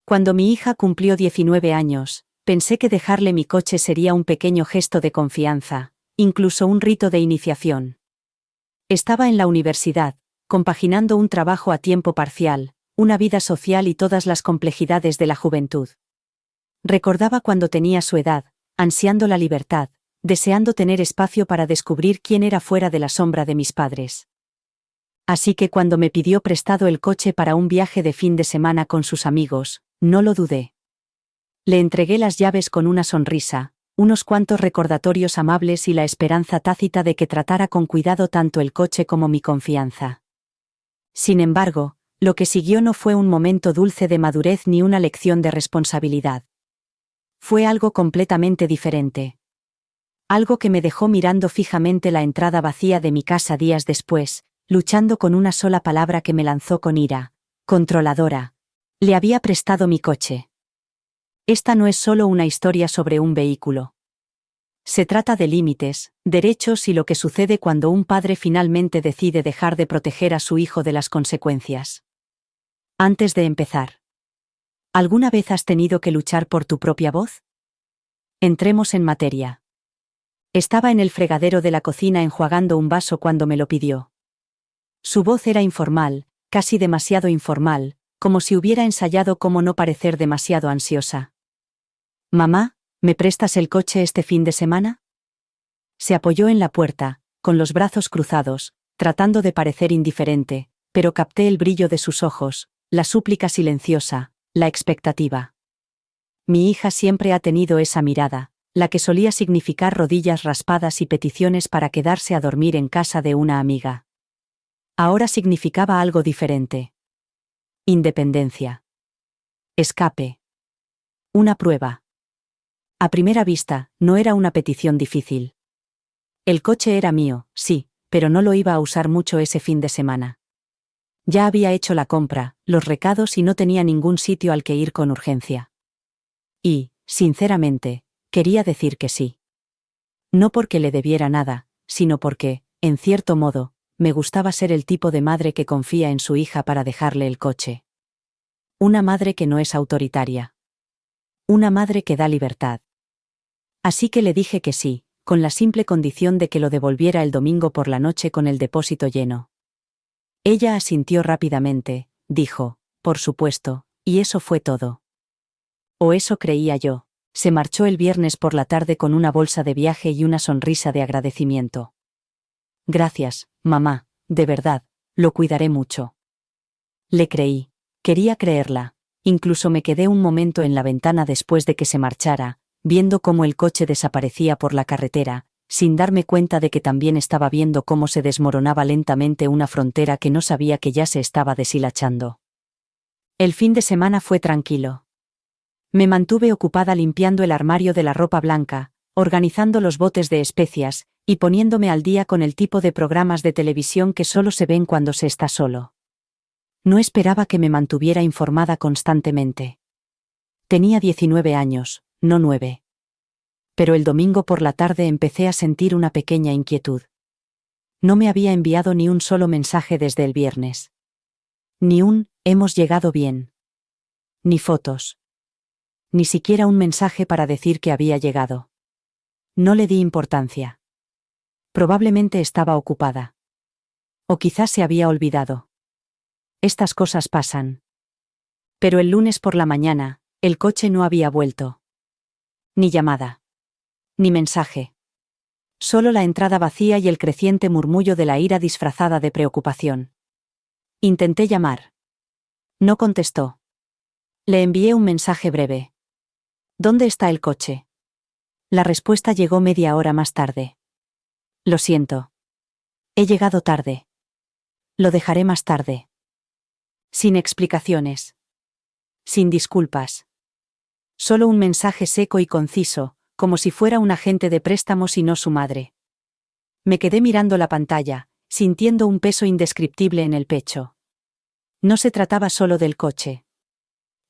Cuando mi hija cumplió 19 años, pensé que dejarle mi coche sería un pequeño gesto de confianza, incluso un rito de iniciación. Estaba en la universidad, compaginando un trabajo a tiempo parcial, una vida social y todas las complejidades de la juventud. Recordaba cuando tenía su edad, ansiando la libertad, deseando tener espacio para descubrir quién era fuera de la sombra de mis padres. Así que cuando me pidió prestado el coche para un viaje de fin de semana con sus amigos, no lo dudé. Le entregué las llaves con una sonrisa, unos cuantos recordatorios amables y la esperanza tácita de que tratara con cuidado tanto el coche como mi confianza. Sin embargo, lo que siguió no fue un momento dulce de madurez ni una lección de responsabilidad. Fue algo completamente diferente. Algo que me dejó mirando fijamente la entrada vacía de mi casa días después, luchando con una sola palabra que me lanzó con ira: controladora. Le había prestado mi coche. Esta no es solo una historia sobre un vehículo. Se trata de límites, derechos y lo que sucede cuando un padre finalmente decide dejar de proteger a su hijo de las consecuencias. Antes de empezar, ¿alguna vez has tenido que luchar por tu propia voz? Entremos en materia. Estaba en el fregadero de la cocina enjuagando un vaso cuando me lo pidió. Su voz era informal, casi demasiado informal, como si hubiera ensayado cómo no parecer demasiado ansiosa. «Mamá, ¿me prestas el coche este fin de semana?» Se apoyó en la puerta, con los brazos cruzados, tratando de parecer indiferente, pero capté el brillo de sus ojos, la súplica silenciosa, la expectativa. Mi hija siempre ha tenido esa mirada, la que solía significar rodillas raspadas y peticiones para quedarse a dormir en casa de una amiga. Ahora significaba algo diferente. Independencia. Escape. Una prueba. A primera vista, no era una petición difícil. El coche era mío, sí, pero no lo iba a usar mucho ese fin de semana. Ya había hecho la compra, los recados y no tenía ningún sitio al que ir con urgencia. Y, sinceramente, quería decir que sí. No porque le debiera nada, sino porque, en cierto modo, me gustaba ser el tipo de madre que confía en su hija para dejarle el coche. Una madre que no es autoritaria. Una madre que da libertad. Así que le dije que sí, con la simple condición de que lo devolviera el domingo por la noche con el depósito lleno. Ella asintió rápidamente, dijo: «Por supuesto», y eso fue todo. O eso creía yo. Se marchó el viernes por la tarde con una bolsa de viaje y una sonrisa de agradecimiento. «Gracias, mamá, de verdad, lo cuidaré mucho». Le creí. Quería creerla. Incluso me quedé un momento en la ventana después de que se marchara, viendo cómo el coche desaparecía por la carretera, sin darme cuenta de que también estaba viendo cómo se desmoronaba lentamente una frontera que no sabía que ya se estaba deshilachando. El fin de semana fue tranquilo. Me mantuve ocupada limpiando el armario de la ropa blanca, organizando los botes de especias, y poniéndome al día con el tipo de programas de televisión que solo se ven cuando se está solo. No esperaba que me mantuviera informada constantemente. Tenía 19 años, no 9. Pero el domingo por la tarde empecé a sentir una pequeña inquietud. No me había enviado ni un solo mensaje desde el viernes. Ni un «hemos llegado bien». Ni fotos. Ni siquiera un mensaje para decir que había llegado. No le di importancia. Probablemente estaba ocupada. O quizás se había olvidado. Estas cosas pasan. Pero el lunes por la mañana, el coche no había vuelto. Ni llamada. Ni mensaje. Solo la entrada vacía y el creciente murmullo de la ira disfrazada de preocupación. Intenté llamar. No contestó. Le envié un mensaje breve. «¿Dónde está el coche?» La respuesta llegó media hora más tarde. «Lo siento. He llegado tarde. Lo dejaré más tarde». Sin explicaciones. Sin disculpas. Solo un mensaje seco y conciso, como si fuera un agente de préstamos y no su madre. Me quedé mirando la pantalla, sintiendo un peso indescriptible en el pecho. No se trataba solo del coche.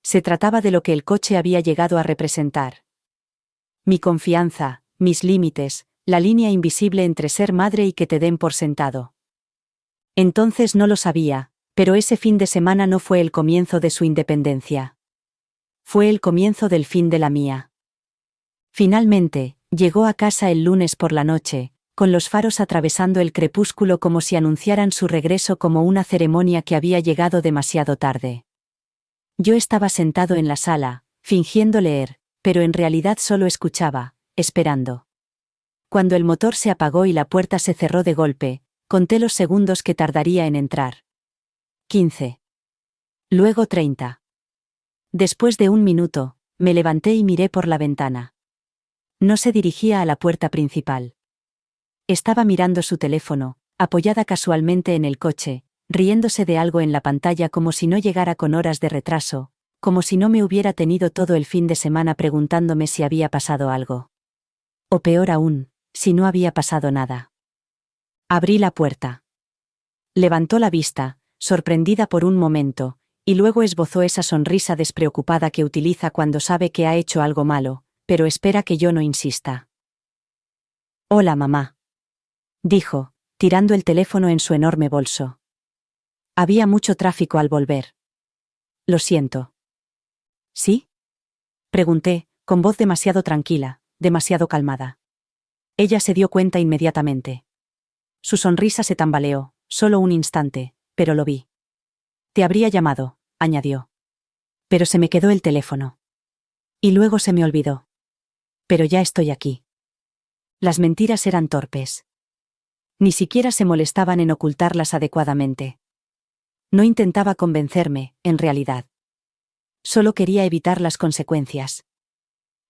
Se trataba de lo que el coche había llegado a representar. Mi confianza, mis límites, la línea invisible entre ser madre y que te den por sentado. Entonces no lo sabía, pero ese fin de semana no fue el comienzo de su independencia. Fue el comienzo del fin de la mía. Finalmente, llegó a casa el lunes por la noche, con los faros atravesando el crepúsculo como si anunciaran su regreso como una ceremonia que había llegado demasiado tarde. Yo estaba sentado en la sala, fingiendo leer, pero en realidad solo escuchaba, esperando. Cuando el motor se apagó y la puerta se cerró de golpe, conté los segundos que tardaría en entrar. 15. Luego 30. Después de un minuto, me levanté y miré por la ventana. No se dirigía a la puerta principal. Estaba mirando su teléfono, apoyada casualmente en el coche, riéndose de algo en la pantalla como si no llegara con horas de retraso, como si no me hubiera tenido todo el fin de semana preguntándome si había pasado algo. O peor aún, si no había pasado nada. Abrí la puerta. Levantó la vista, sorprendida por un momento, y luego esbozó esa sonrisa despreocupada que utiliza cuando sabe que ha hecho algo malo, pero espera que yo no insista. «Hola, mamá», dijo, tirando el teléfono en su enorme bolso. Había mucho tráfico al volver. «Lo siento». ¿Sí?, pregunté, con voz demasiado tranquila, demasiado calmada. Ella se dio cuenta inmediatamente. Su sonrisa se tambaleó, solo un instante, pero lo vi. «Te habría llamado», añadió. Pero se me quedó el teléfono. Y luego se me olvidó. Pero ya estoy aquí. Las mentiras eran torpes. Ni siquiera se molestaban en ocultarlas adecuadamente. No intentaba convencerme, en realidad. Solo quería evitar las consecuencias.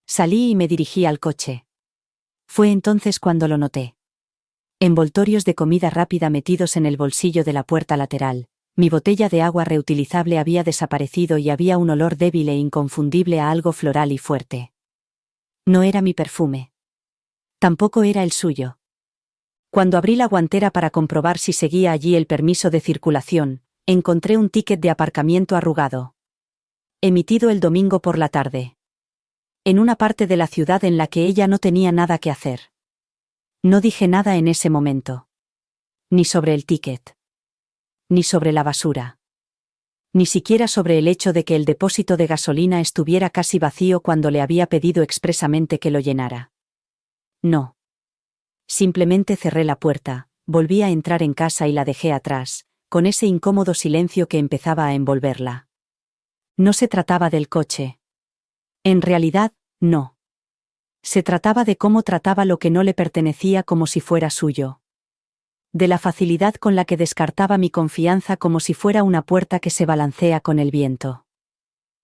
Salí y me dirigí al coche. Fue entonces cuando lo noté. Envoltorios de comida rápida metidos en el bolsillo de la puerta lateral. Mi botella de agua reutilizable había desaparecido y había un olor débil e inconfundible a algo floral y fuerte. No era mi perfume. Tampoco era el suyo. Cuando abrí la guantera para comprobar si seguía allí el permiso de circulación, encontré un ticket de aparcamiento arrugado. Emitido el domingo por la tarde. En una parte de la ciudad en la que ella no tenía nada que hacer. No dije nada en ese momento. Ni sobre el ticket. Ni sobre la basura. Ni siquiera sobre el hecho de que el depósito de gasolina estuviera casi vacío cuando le había pedido expresamente que lo llenara. No. Simplemente cerré la puerta, volví a entrar en casa y la dejé atrás, con ese incómodo silencio que empezaba a envolverla. No se trataba del coche. En realidad, no. Se trataba de cómo trataba lo que no le pertenecía como si fuera suyo. De la facilidad con la que descartaba mi confianza como si fuera una puerta que se balancea con el viento.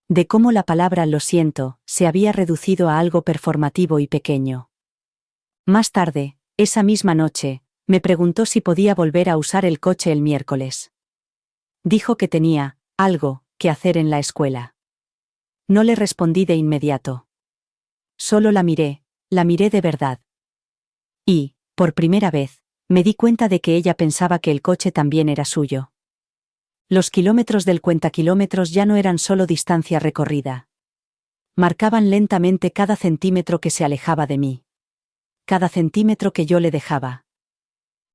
De cómo la palabra «lo siento» se había reducido a algo performativo y pequeño. Más tarde, esa misma noche, me preguntó si podía volver a usar el coche el miércoles. Dijo que tenía algo que hacer en la escuela. No le respondí de inmediato. Solo la miré de verdad. Y, por primera vez, me di cuenta de que ella pensaba que el coche también era suyo. Los kilómetros del cuentakilómetros ya no eran solo distancia recorrida. Marcaban lentamente cada centímetro que se alejaba de mí. Cada centímetro que yo le dejaba.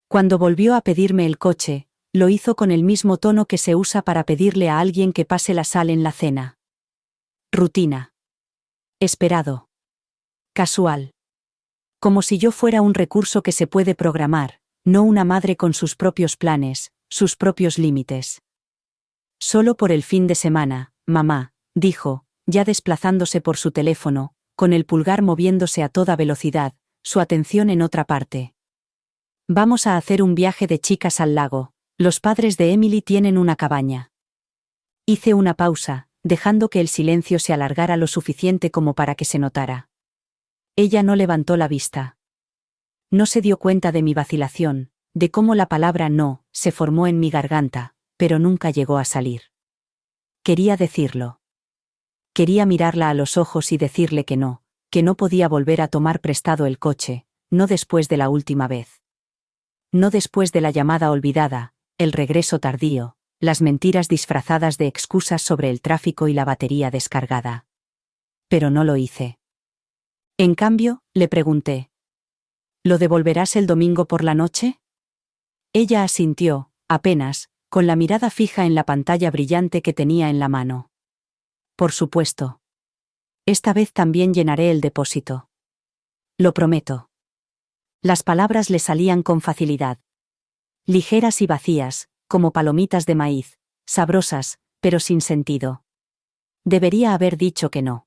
Cuando volvió a pedirme el coche, lo hizo con el mismo tono que se usa para pedirle a alguien que pase la sal en la cena. Rutina. Esperado. Casual. Como si yo fuera un recurso que se puede programar, no una madre con sus propios planes, sus propios límites. Solo por el fin de semana, mamá, dijo, ya desplazándose por su teléfono, con el pulgar moviéndose a toda velocidad, su atención en otra parte. Vamos a hacer un viaje de chicas al lago, los padres de Emily tienen una cabaña. Hice una pausa, dejando que el silencio se alargara lo suficiente como para que se notara. Ella no levantó la vista. No se dio cuenta de mi vacilación, de cómo la palabra no se formó en mi garganta, pero nunca llegó a salir. Quería decirlo. Quería mirarla a los ojos y decirle que no podía volver a tomar prestado el coche, no después de la última vez. No después de la llamada olvidada, el regreso tardío, las mentiras disfrazadas de excusas sobre el tráfico y la batería descargada. Pero no lo hice. En cambio, le pregunté: ¿lo devolverás el domingo por la noche? Ella asintió, apenas, con la mirada fija en la pantalla brillante que tenía en la mano. Por supuesto. Esta vez también llenaré el depósito. Lo prometo. Las palabras le salían con facilidad. Ligeras y vacías, como palomitas de maíz, sabrosas, pero sin sentido. Debería haber dicho que no.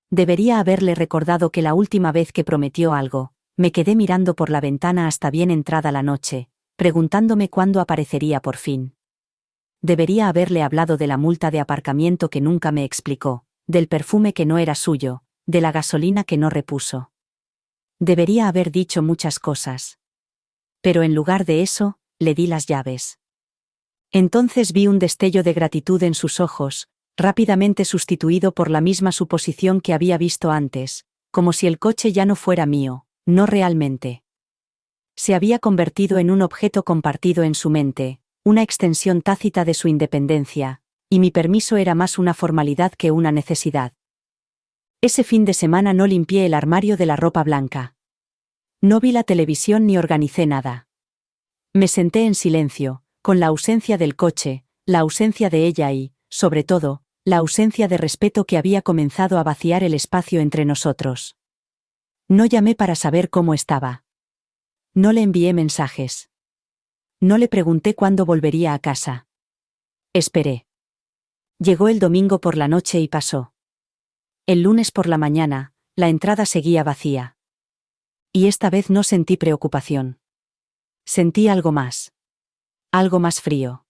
Debería haberle recordado que la última vez que prometió algo, me quedé mirando por la ventana hasta bien entrada la noche, preguntándome cuándo aparecería por fin. Debería haberle hablado de la multa de aparcamiento que nunca me explicó, del perfume que no era suyo, de la gasolina que no repuso. Debería haber dicho muchas cosas. Pero en lugar de eso, le di las llaves. Entonces vi un destello de gratitud en sus ojos, rápidamente sustituido por la misma suposición que había visto antes, como si el coche ya no fuera mío, no realmente. Se había convertido en un objeto compartido en su mente, una extensión tácita de su independencia, y mi permiso era más una formalidad que una necesidad. Ese fin de semana no limpié el armario de la ropa blanca. No vi la televisión ni organicé nada. Me senté en silencio, con la ausencia del coche, la ausencia de ella y, sobre todo, la ausencia de respeto que había comenzado a vaciar el espacio entre nosotros. No llamé para saber cómo estaba. No le envié mensajes. No le pregunté cuándo volvería a casa. Esperé. Llegó el domingo por la noche y pasó. El lunes por la mañana, la entrada seguía vacía. Y esta vez no sentí preocupación. Sentí algo más. Algo más frío.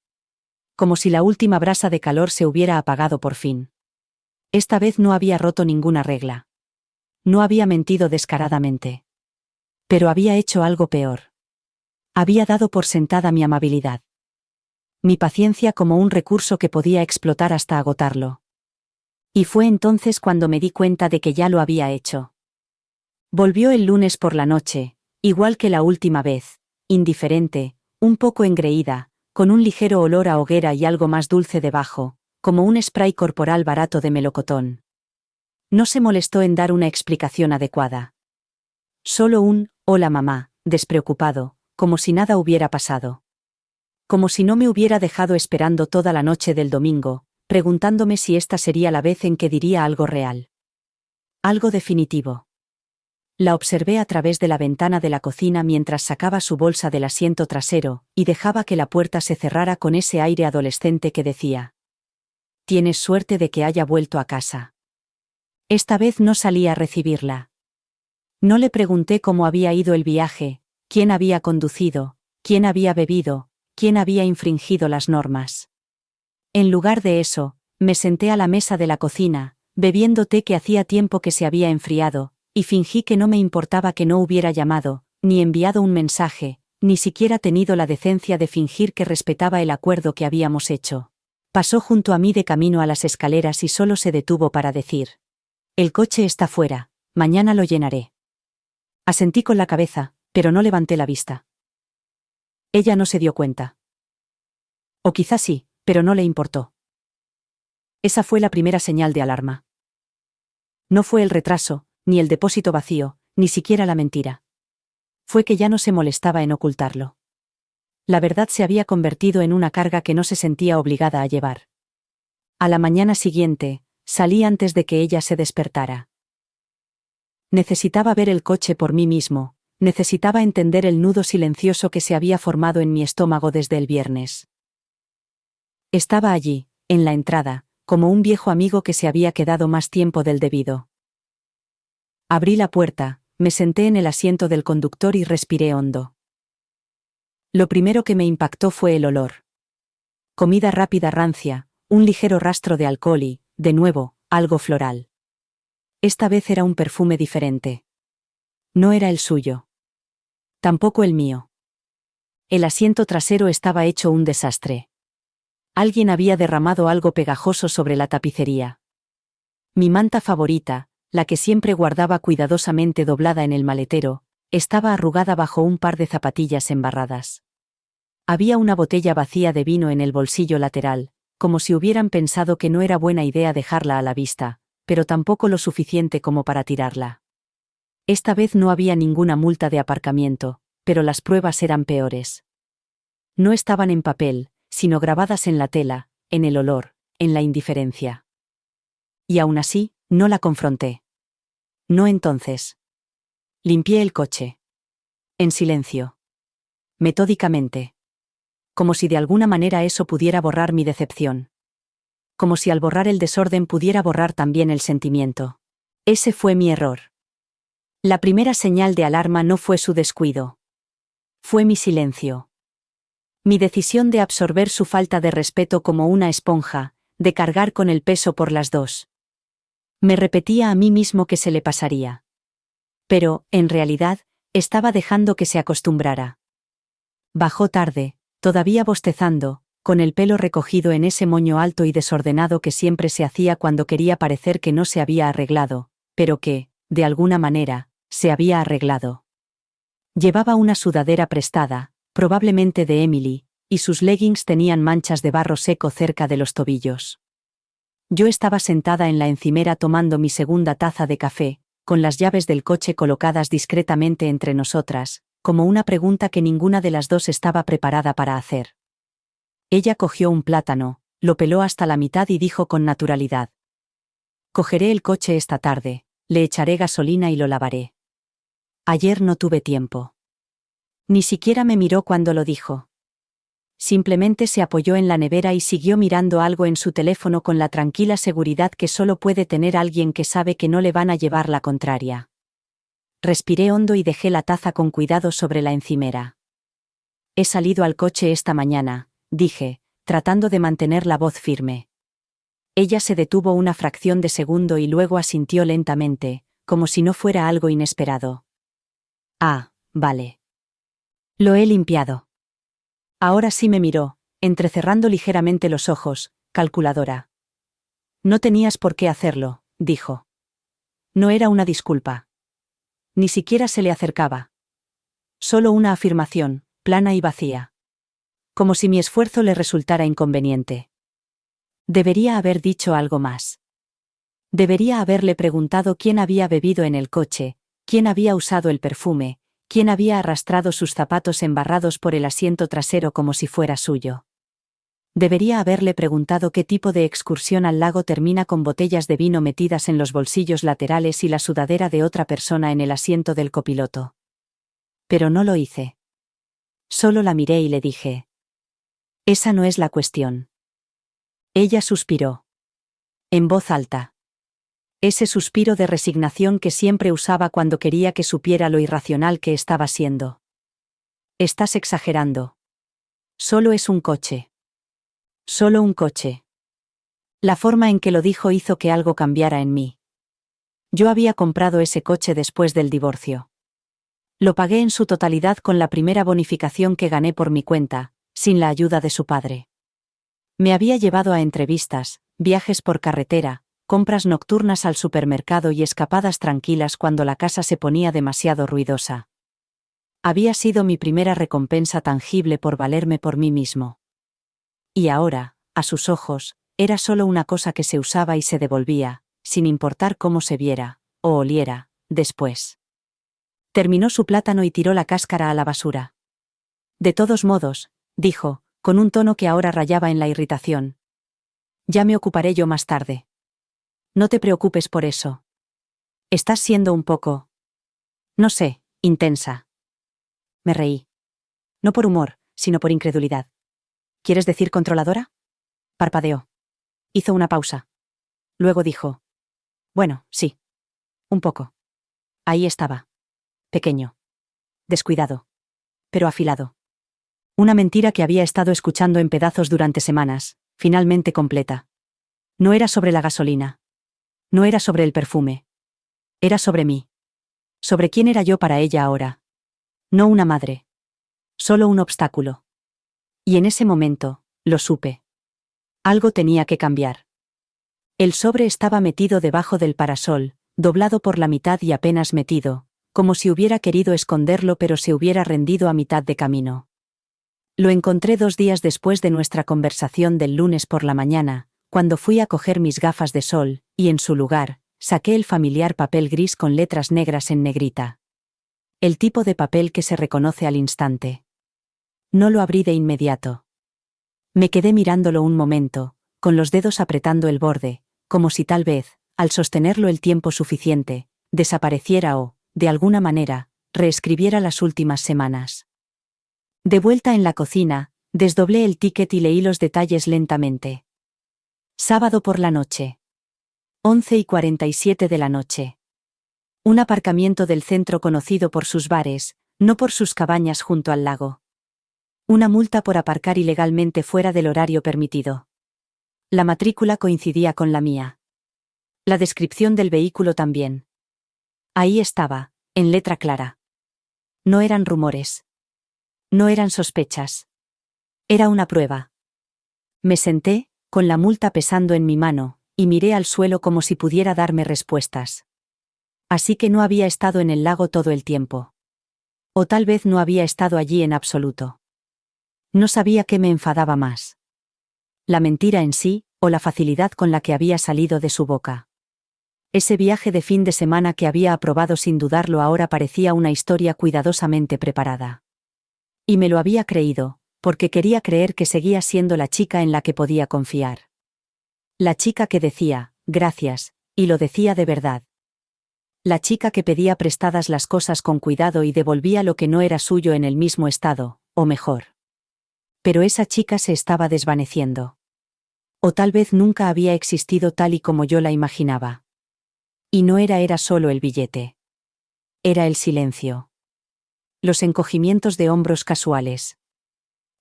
Como si la última brasa de calor se hubiera apagado por fin. Esta vez no había roto ninguna regla. No había mentido descaradamente. Pero había hecho algo peor. Había dado por sentada mi amabilidad. Mi paciencia como un recurso que podía explotar hasta agotarlo. Y fue entonces cuando me di cuenta de que ya lo había hecho. Volvió el lunes por la noche, igual que la última vez, indiferente, un poco engreída, con un ligero olor a hoguera y algo más dulce debajo, como un spray corporal barato de melocotón. No se molestó en dar una explicación adecuada. Solo un «hola mamá», despreocupado, como si nada hubiera pasado. Como si no me hubiera dejado esperando toda la noche del domingo, preguntándome si esta sería la vez en que diría algo real. Algo definitivo. La observé a través de la ventana de la cocina mientras sacaba su bolsa del asiento trasero, y dejaba que la puerta se cerrara con ese aire adolescente que decía: «Tienes suerte de que haya vuelto a casa». Esta vez no salí a recibirla. No le pregunté cómo había ido el viaje, quién había conducido, quién había bebido, quién había infringido las normas. En lugar de eso, me senté a la mesa de la cocina, bebiendo té que hacía tiempo que se había enfriado, y fingí que no me importaba que no hubiera llamado, ni enviado un mensaje, ni siquiera tenido la decencia de fingir que respetaba el acuerdo que habíamos hecho. Pasó junto a mí de camino a las escaleras y solo se detuvo para decir: «El coche está fuera, mañana lo llenaré». Asentí con la cabeza, pero no levanté la vista. Ella no se dio cuenta. O quizás sí, pero no le importó. Esa fue la primera señal de alarma. No fue el retraso, ni el depósito vacío, ni siquiera la mentira. Fue que ya no se molestaba en ocultarlo. La verdad se había convertido en una carga que no se sentía obligada a llevar. A la mañana siguiente, salí antes de que ella se despertara. Necesitaba ver el coche por mí mismo, necesitaba entender el nudo silencioso que se había formado en mi estómago desde el viernes. Estaba allí, en la entrada, como un viejo amigo que se había quedado más tiempo del debido. Abrí la puerta, me senté en el asiento del conductor y respiré hondo. Lo primero que me impactó fue el olor. Comida rápida rancia, un ligero rastro de alcohol y, de nuevo, algo floral. Esta vez era un perfume diferente. No era el suyo. Tampoco el mío. El asiento trasero estaba hecho un desastre. Alguien había derramado algo pegajoso sobre la tapicería. Mi manta favorita, la que siempre guardaba cuidadosamente doblada en el maletero, estaba arrugada bajo un par de zapatillas embarradas. Había una botella vacía de vino en el bolsillo lateral, como si hubieran pensado que no era buena idea dejarla a la vista, pero tampoco lo suficiente como para tirarla. Esta vez no había ninguna multa de aparcamiento, pero las pruebas eran peores. No estaban en papel, sino grabadas en la tela, en el olor, en la indiferencia. Y aún así, No la confronté. No entonces. Limpié el coche. En silencio. Metódicamente. Como si de alguna manera eso pudiera borrar mi decepción. Como si al borrar el desorden pudiera borrar también el sentimiento. Ese fue mi error. La primera señal de alarma no fue su descuido. Fue mi silencio. Mi decisión de absorber su falta de respeto como una esponja, de cargar con el peso por las dos. Me repetía a mí mismo que se le pasaría. Pero, en realidad, estaba dejando que se acostumbrara. Bajó tarde, todavía bostezando, con el pelo recogido en ese moño alto y desordenado que siempre se hacía cuando quería parecer que no se había arreglado, pero que, de alguna manera, se había arreglado. Llevaba una sudadera prestada, probablemente de Emily, y sus leggings tenían manchas de barro seco cerca de los tobillos. Yo estaba sentada en la encimera tomando mi segunda taza de café, con las llaves del coche colocadas discretamente entre nosotras, como una pregunta que ninguna de las dos estaba preparada para hacer. Ella cogió un plátano, lo peló hasta la mitad y dijo con naturalidad: «Cogeré el coche esta tarde, le echaré gasolina y lo lavaré». Ayer no tuve tiempo. Ni siquiera me miró cuando lo dijo. Simplemente se apoyó en la nevera y siguió mirando algo en su teléfono con la tranquila seguridad que solo puede tener alguien que sabe que no le van a llevar la contraria. Respiré hondo y dejé la taza con cuidado sobre la encimera. «He salido al coche esta mañana», dije, tratando de mantener la voz firme. Ella se detuvo una fracción de segundo y luego asintió lentamente, como si no fuera algo inesperado. «Ah, vale. Lo he limpiado». Ahora sí me miró, entrecerrando ligeramente los ojos, calculadora. «No tenías por qué hacerlo», dijo. No era una disculpa. Ni siquiera se le acercaba. Solo una afirmación, plana y vacía. Como si mi esfuerzo le resultara inconveniente. Debería haber dicho algo más. Debería haberle preguntado quién había bebido en el coche, quién había usado el perfume, quién había arrastrado sus zapatos embarrados por el asiento trasero como si fuera suyo. Debería haberle preguntado qué tipo de excursión al lago termina con botellas de vino metidas en los bolsillos laterales y la sudadera de otra persona en el asiento del copiloto. Pero no lo hice. Solo la miré y le dije: «Esa no es la cuestión». Ella suspiró. En voz alta. Ese suspiro de resignación que siempre usaba cuando quería que supiera lo irracional que estaba siendo. «Estás exagerando. Solo es un coche». Solo un coche. La forma en que lo dijo hizo que algo cambiara en mí. Yo había comprado ese coche después del divorcio. Lo pagué en su totalidad con la primera bonificación que gané por mi cuenta, sin la ayuda de su padre. Me había llevado a entrevistas, viajes por carretera, compras nocturnas al supermercado y escapadas tranquilas cuando la casa se ponía demasiado ruidosa. Había sido mi primera recompensa tangible por valerme por mí mismo. Y ahora, a sus ojos, era solo una cosa que se usaba y se devolvía, sin importar cómo se viera, o oliera, después. Terminó su plátano y tiró la cáscara a la basura. «De todos modos», dijo, con un tono que ahora rayaba en la irritación. «Ya me ocuparé yo más tarde. No te preocupes por eso. Estás siendo un poco, no sé, intensa». Me reí. No por humor, sino por incredulidad. «¿Quieres decir controladora?». Parpadeó. Hizo una pausa. Luego dijo: «Bueno, sí. Un poco». Ahí estaba. Pequeño. Descuidado. Pero afilado. Una mentira que había estado escuchando en pedazos durante semanas, finalmente completa. No era sobre la gasolina. No era sobre el perfume. Era sobre mí. Sobre quién era yo para ella ahora. No una madre. Solo un obstáculo. Y en ese momento, lo supe. Algo tenía que cambiar. El sobre estaba metido debajo del parasol, doblado por la mitad y apenas metido, como si hubiera querido esconderlo pero se hubiera rendido a mitad de camino. Lo encontré 2 días después de nuestra conversación del lunes por la mañana, cuando fui a coger mis gafas de sol, y en su lugar, saqué el familiar papel gris con letras negras en negrita. El tipo de papel que se reconoce al instante. No lo abrí de inmediato. Me quedé mirándolo un momento, con los dedos apretando el borde, como si tal vez, al sostenerlo el tiempo suficiente, desapareciera o, de alguna manera, reescribiera las últimas semanas. De vuelta en la cocina, desdoblé el ticket y leí los detalles lentamente. Sábado por la noche. 11:47 de la noche. Un aparcamiento del centro conocido por sus bares, no por sus cabañas junto al lago. Una multa por aparcar ilegalmente fuera del horario permitido. La matrícula coincidía con la mía. La descripción del vehículo también. Ahí estaba, en letra clara. No eran rumores. No eran sospechas. Era una prueba. Me senté, con la multa pesando en mi mano, y miré al suelo como si pudiera darme respuestas. Así que no había estado en el lago todo el tiempo. O tal vez no había estado allí en absoluto. No sabía qué me enfadaba más. La mentira en sí, o la facilidad con la que había salido de su boca. Ese viaje de fin de semana que había aprobado sin dudarlo ahora parecía una historia cuidadosamente preparada. Y me lo había creído, porque quería creer que seguía siendo la chica en la que podía confiar. La chica que decía, gracias, y lo decía de verdad. La chica que pedía prestadas las cosas con cuidado y devolvía lo que no era suyo en el mismo estado, o mejor. Pero esa chica se estaba desvaneciendo. O tal vez nunca había existido tal y como yo la imaginaba. Y no era solo el billete. Era el silencio. Los encogimientos de hombros casuales.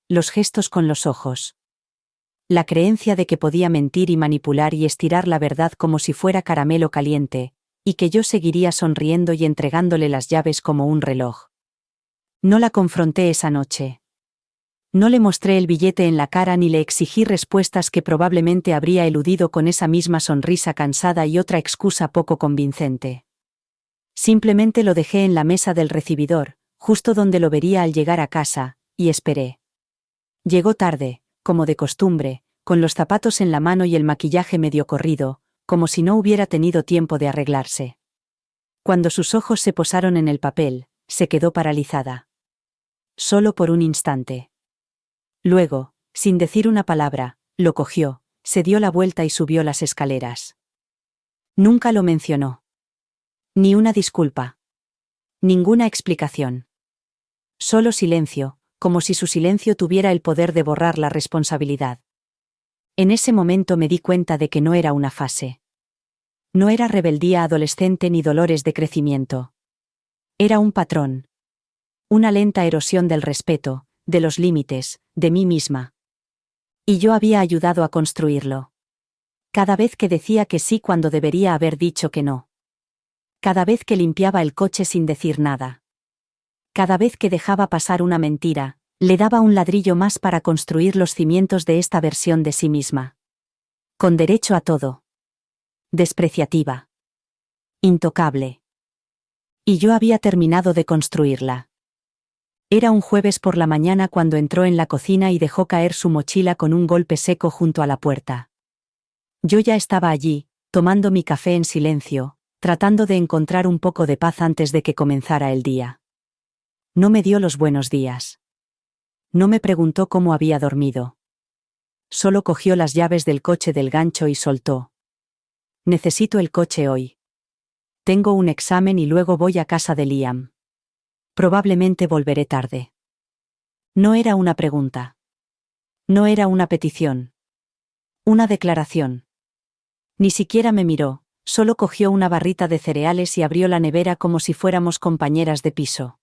Los gestos con los ojos. La creencia de que podía mentir y manipular y estirar la verdad como si fuera caramelo caliente, y que yo seguiría sonriendo y entregándole las llaves como un reloj. No la confronté esa noche. No le mostré el billete en la cara ni le exigí respuestas que probablemente habría eludido con esa misma sonrisa cansada y otra excusa poco convincente. Simplemente lo dejé en la mesa del recibidor, justo donde lo vería al llegar a casa, y esperé. Llegó tarde, como de costumbre, con los zapatos en la mano y el maquillaje medio corrido, como si no hubiera tenido tiempo de arreglarse. Cuando sus ojos se posaron en el papel, se quedó paralizada. Solo por un instante. Luego, sin decir una palabra, lo cogió, se dio la vuelta y subió las escaleras. Nunca lo mencionó. Ni una disculpa. Ninguna explicación. Solo silencio, como si su silencio tuviera el poder de borrar la responsabilidad. En ese momento me di cuenta de que no era una fase. No era rebeldía adolescente ni dolores de crecimiento. Era un patrón. Una lenta erosión del respeto, de los límites, de mí misma. Y yo había ayudado a construirlo. Cada vez que decía que sí cuando debería haber dicho que no. Cada vez que limpiaba el coche sin decir nada. Cada vez que dejaba pasar una mentira, le daba un ladrillo más para construir los cimientos de esta versión de sí misma. Con derecho a todo. Despreciativa. Intocable. Y yo había terminado de construirla. Era un jueves por la mañana cuando entró en la cocina y dejó caer su mochila con un golpe seco junto a la puerta. Yo ya estaba allí, tomando mi café en silencio, tratando de encontrar un poco de paz antes de que comenzara el día. No me dio los buenos días. No me preguntó cómo había dormido. Solo cogió las llaves del coche del gancho y soltó. Necesito el coche hoy. Tengo un examen y luego voy a casa de Liam. Probablemente volveré tarde. No era una pregunta. No era una petición. Una declaración. Ni siquiera me miró, solo cogió una barrita de cereales y abrió la nevera como si fuéramos compañeras de piso.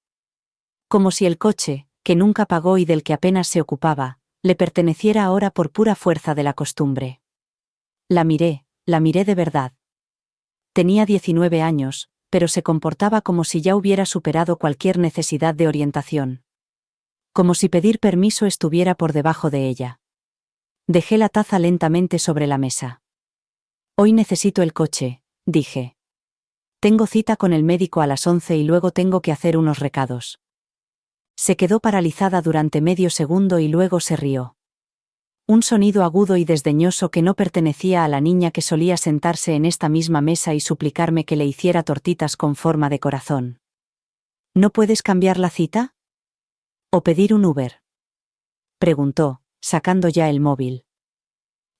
Como si el coche, que nunca pagó y del que apenas se ocupaba, le perteneciera ahora por pura fuerza de la costumbre. La miré de verdad. Tenía 19 años, pero se comportaba como si ya hubiera superado cualquier necesidad de orientación. Como si pedir permiso estuviera por debajo de ella. Dejé la taza lentamente sobre la mesa. Hoy necesito el coche, dije. Tengo cita con el médico a las 11 y luego tengo que hacer unos recados. Se quedó paralizada durante medio segundo y luego se rió. Un sonido agudo y desdeñoso que no pertenecía a la niña que solía sentarse en esta misma mesa y suplicarme que le hiciera tortitas con forma de corazón. ¿No puedes cambiar la cita? ¿O pedir un Uber? Preguntó, sacando ya el móvil.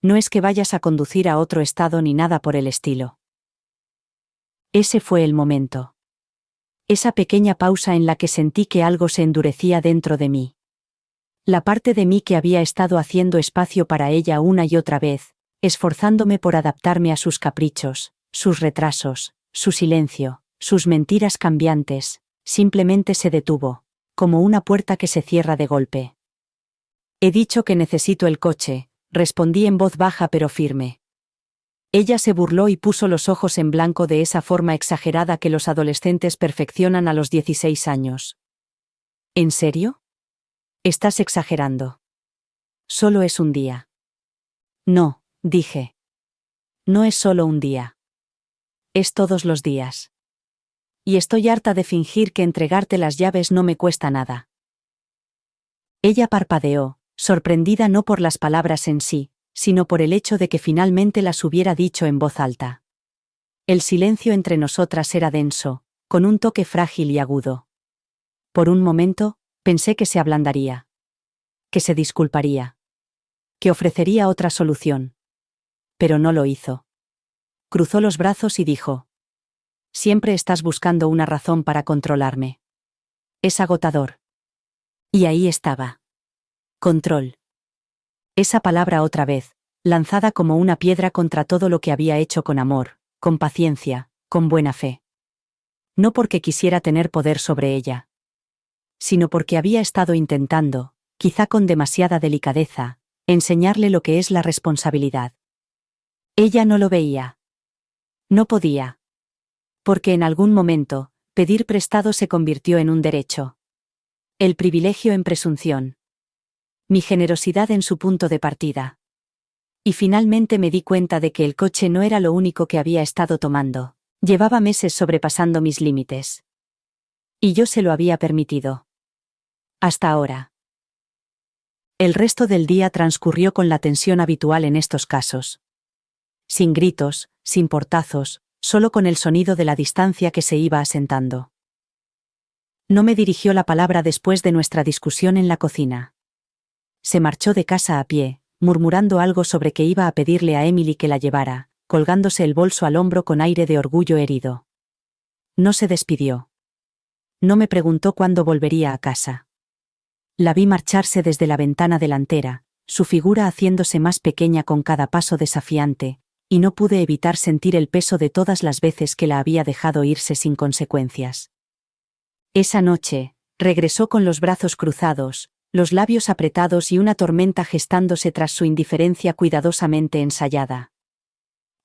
No es que vayas a conducir a otro estado ni nada por el estilo. Ese fue el momento. Esa pequeña pausa en la que sentí que algo se endurecía dentro de mí. La parte de mí que había estado haciendo espacio para ella una y otra vez, esforzándome por adaptarme a sus caprichos, sus retrasos, su silencio, sus mentiras cambiantes, simplemente se detuvo, como una puerta que se cierra de golpe. He dicho que necesito el coche, respondí en voz baja pero firme. Ella se burló y puso los ojos en blanco de esa forma exagerada que los adolescentes perfeccionan a los 16 años. ¿En serio? Estás exagerando. Solo es un día. No, dije. No es solo un día. Es todos los días. Y estoy harta de fingir que entregarte las llaves no me cuesta nada. Ella parpadeó, sorprendida no por las palabras en sí, sino por el hecho de que finalmente las hubiera dicho en voz alta. El silencio entre nosotras era denso, con un toque frágil y agudo. Por un momento, pensé que se ablandaría. Que se disculparía. Que ofrecería otra solución. Pero no lo hizo. Cruzó los brazos y dijo: Siempre estás buscando una razón para controlarme. Es agotador. Y ahí estaba. Control. Esa palabra otra vez, lanzada como una piedra contra todo lo que había hecho con amor, con paciencia, con buena fe. No porque quisiera tener poder sobre ella, sino porque había estado intentando, quizá con demasiada delicadeza, enseñarle lo que es la responsabilidad. Ella no lo veía. No podía. Porque en algún momento, pedir prestado se convirtió en un derecho. El privilegio en presunción. Mi generosidad en su punto de partida. Y finalmente me di cuenta de que el coche no era lo único que había estado tomando. Llevaba meses sobrepasando mis límites. Y yo se lo había permitido. Hasta ahora. El resto del día transcurrió con la tensión habitual en estos casos. Sin gritos, sin portazos, solo con el sonido de la distancia que se iba asentando. No me dirigió la palabra después de nuestra discusión en la cocina. Se marchó de casa a pie, murmurando algo sobre que iba a pedirle a Emily que la llevara, colgándose el bolso al hombro con aire de orgullo herido. No se despidió. No me preguntó cuándo volvería a casa. La vi marcharse desde la ventana delantera, su figura haciéndose más pequeña con cada paso desafiante, y no pude evitar sentir el peso de todas las veces que la había dejado irse sin consecuencias. Esa noche, regresó con los brazos cruzados, los labios apretados y una tormenta gestándose tras su indiferencia cuidadosamente ensayada.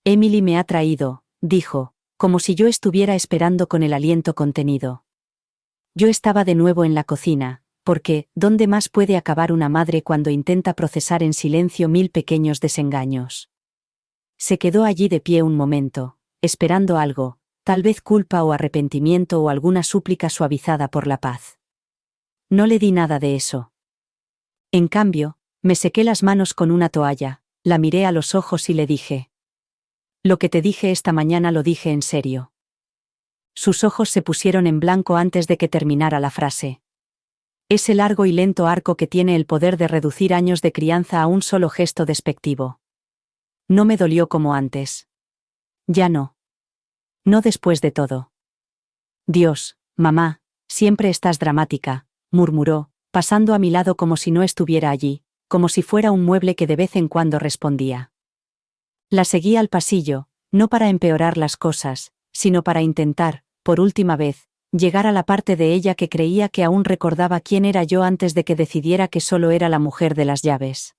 Emily me ha traído, dijo, como si yo estuviera esperando con el aliento contenido. Yo estaba de nuevo en la cocina, porque, ¿dónde más puede acabar una madre cuando intenta procesar en silencio 1000 pequeños desengaños? Se quedó allí de pie un momento, esperando algo, tal vez culpa o arrepentimiento o alguna súplica suavizada por la paz. No le di nada de eso. En cambio, me sequé las manos con una toalla, la miré a los ojos y le dije: Lo que te dije esta mañana lo dije en serio. Sus ojos se pusieron en blanco antes de que terminara la frase. Ese largo y lento arco que tiene el poder de reducir años de crianza a un solo gesto despectivo. No me dolió como antes. Ya no. No después de todo. Dios, mamá, siempre estás dramática, murmuró, pasando a mi lado como si no estuviera allí, como si fuera un mueble que de vez en cuando respondía. La seguí al pasillo, no para empeorar las cosas, sino para intentar, por última vez, llegar a la parte de ella que creía que aún recordaba quién era yo antes de que decidiera que solo era la mujer de las llaves.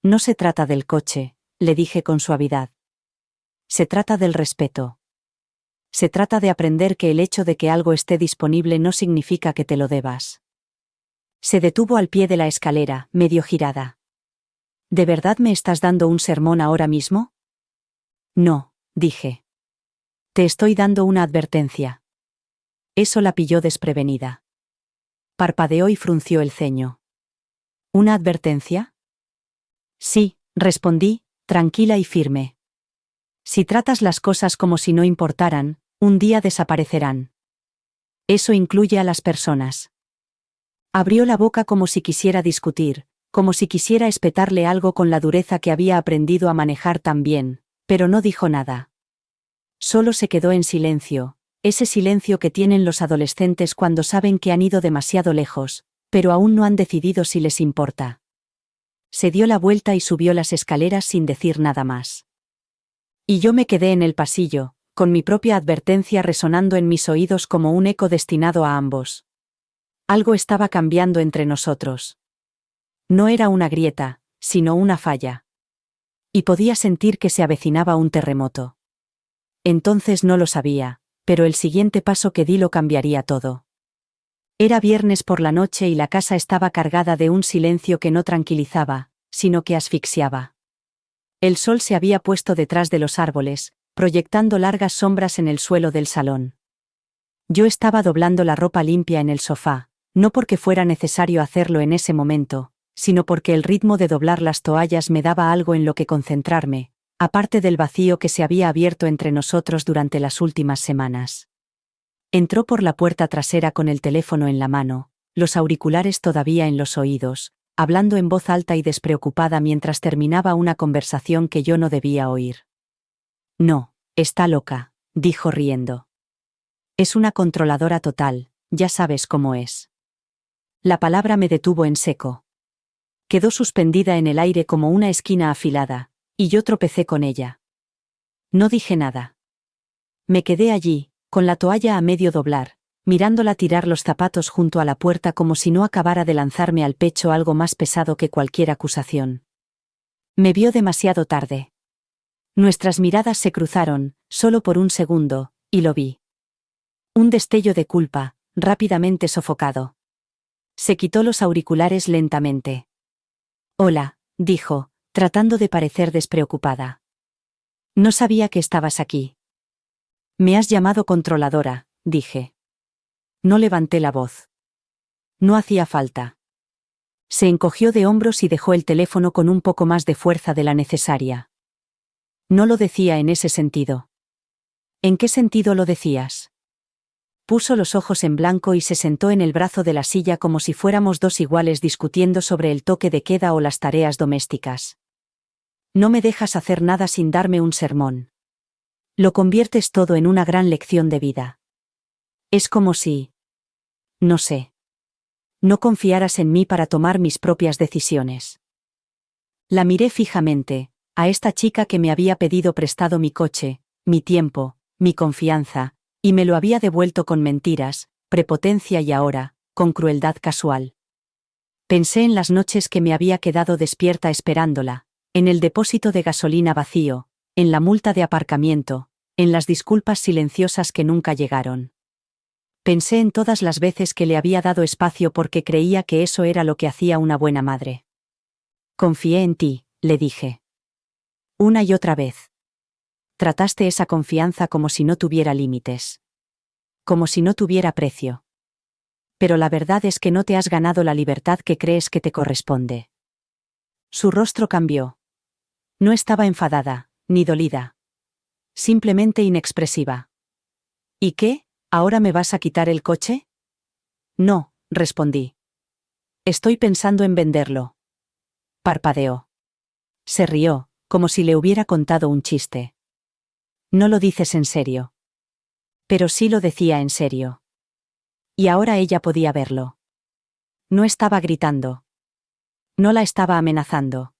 No se trata del coche, le dije con suavidad. Se trata del respeto. Se trata de aprender que el hecho de que algo esté disponible no significa que te lo debas. Se detuvo al pie de la escalera, medio girada. ¿De verdad me estás dando un sermón ahora mismo? No, dije. Te estoy dando una advertencia. Eso la pilló desprevenida. Parpadeó y frunció el ceño. ¿Una advertencia? Sí, respondí, tranquila y firme. Si tratas las cosas como si no importaran, un día desaparecerán. Eso incluye a las personas. Abrió la boca como si quisiera discutir, como si quisiera espetarle algo con la dureza que había aprendido a manejar tan bien, pero no dijo nada. Solo se quedó en silencio, ese silencio que tienen los adolescentes cuando saben que han ido demasiado lejos, pero aún no han decidido si les importa. Se dio la vuelta y subió las escaleras sin decir nada más. Y yo me quedé en el pasillo, con mi propia advertencia resonando en mis oídos como un eco destinado a ambos. Algo estaba cambiando entre nosotros. No era una grieta, sino una falla. Y podía sentir que se avecinaba un terremoto. Entonces no lo sabía, pero el siguiente paso que di lo cambiaría todo. Era viernes por la noche y la casa estaba cargada de un silencio que no tranquilizaba, sino que asfixiaba. El sol se había puesto detrás de los árboles, proyectando largas sombras en el suelo del salón. Yo estaba doblando la ropa limpia en el sofá, no porque fuera necesario hacerlo en ese momento, sino porque el ritmo de doblar las toallas me daba algo en lo que concentrarme, aparte del vacío que se había abierto entre nosotros durante las últimas semanas. Entró por la puerta trasera con el teléfono en la mano, los auriculares todavía en los oídos, hablando en voz alta y despreocupada mientras terminaba una conversación que yo no debía oír. No, está loca, dijo riendo. Es una controladora total, ya sabes cómo es. La palabra me detuvo en seco. Quedó suspendida en el aire como una esquina afilada, y yo tropecé con ella. No dije nada. Me quedé allí, con la toalla a medio doblar, mirándola tirar los zapatos junto a la puerta como si no acabara de lanzarme al pecho algo más pesado que cualquier acusación. Me vio demasiado tarde. Nuestras miradas se cruzaron, solo por un segundo, y lo vi. Un destello de culpa, rápidamente sofocado. Se quitó los auriculares lentamente. Hola, dijo, tratando de parecer despreocupada. No sabía que estabas aquí. Me has llamado controladora, dije. No levanté la voz. No hacía falta. Se encogió de hombros y dejó el teléfono con un poco más de fuerza de la necesaria. No lo decía en ese sentido. ¿En qué sentido lo decías? Puso los ojos en blanco y se sentó en el brazo de la silla como si fuéramos dos iguales discutiendo sobre el toque de queda o las tareas domésticas. No me dejas hacer nada sin darme un sermón. Lo conviertes todo en una gran lección de vida. Es como si... no sé. No confiaras en mí para tomar mis propias decisiones. La miré fijamente, a esta chica que me había pedido prestado mi coche, mi tiempo, mi confianza, y me lo había devuelto con mentiras, prepotencia y ahora, con crueldad casual. Pensé en las noches que me había quedado despierta esperándola, en el depósito de gasolina vacío, en la multa de aparcamiento, en las disculpas silenciosas que nunca llegaron. Pensé en todas las veces que le había dado espacio porque creía que eso era lo que hacía una buena madre. Confié en ti, le dije. Una y otra vez. Trataste esa confianza como si no tuviera límites. Como si no tuviera precio. Pero la verdad es que no te has ganado la libertad que crees que te corresponde. Su rostro cambió. No estaba enfadada, ni dolida. Simplemente inexpresiva. ¿Y qué? ¿Ahora me vas a quitar el coche? No, respondí. Estoy pensando en venderlo. Parpadeó. Se rió, como si le hubiera contado un chiste. No lo dices en serio. Pero sí lo decía en serio. Y ahora ella podía verlo. No estaba gritando. No la estaba amenazando.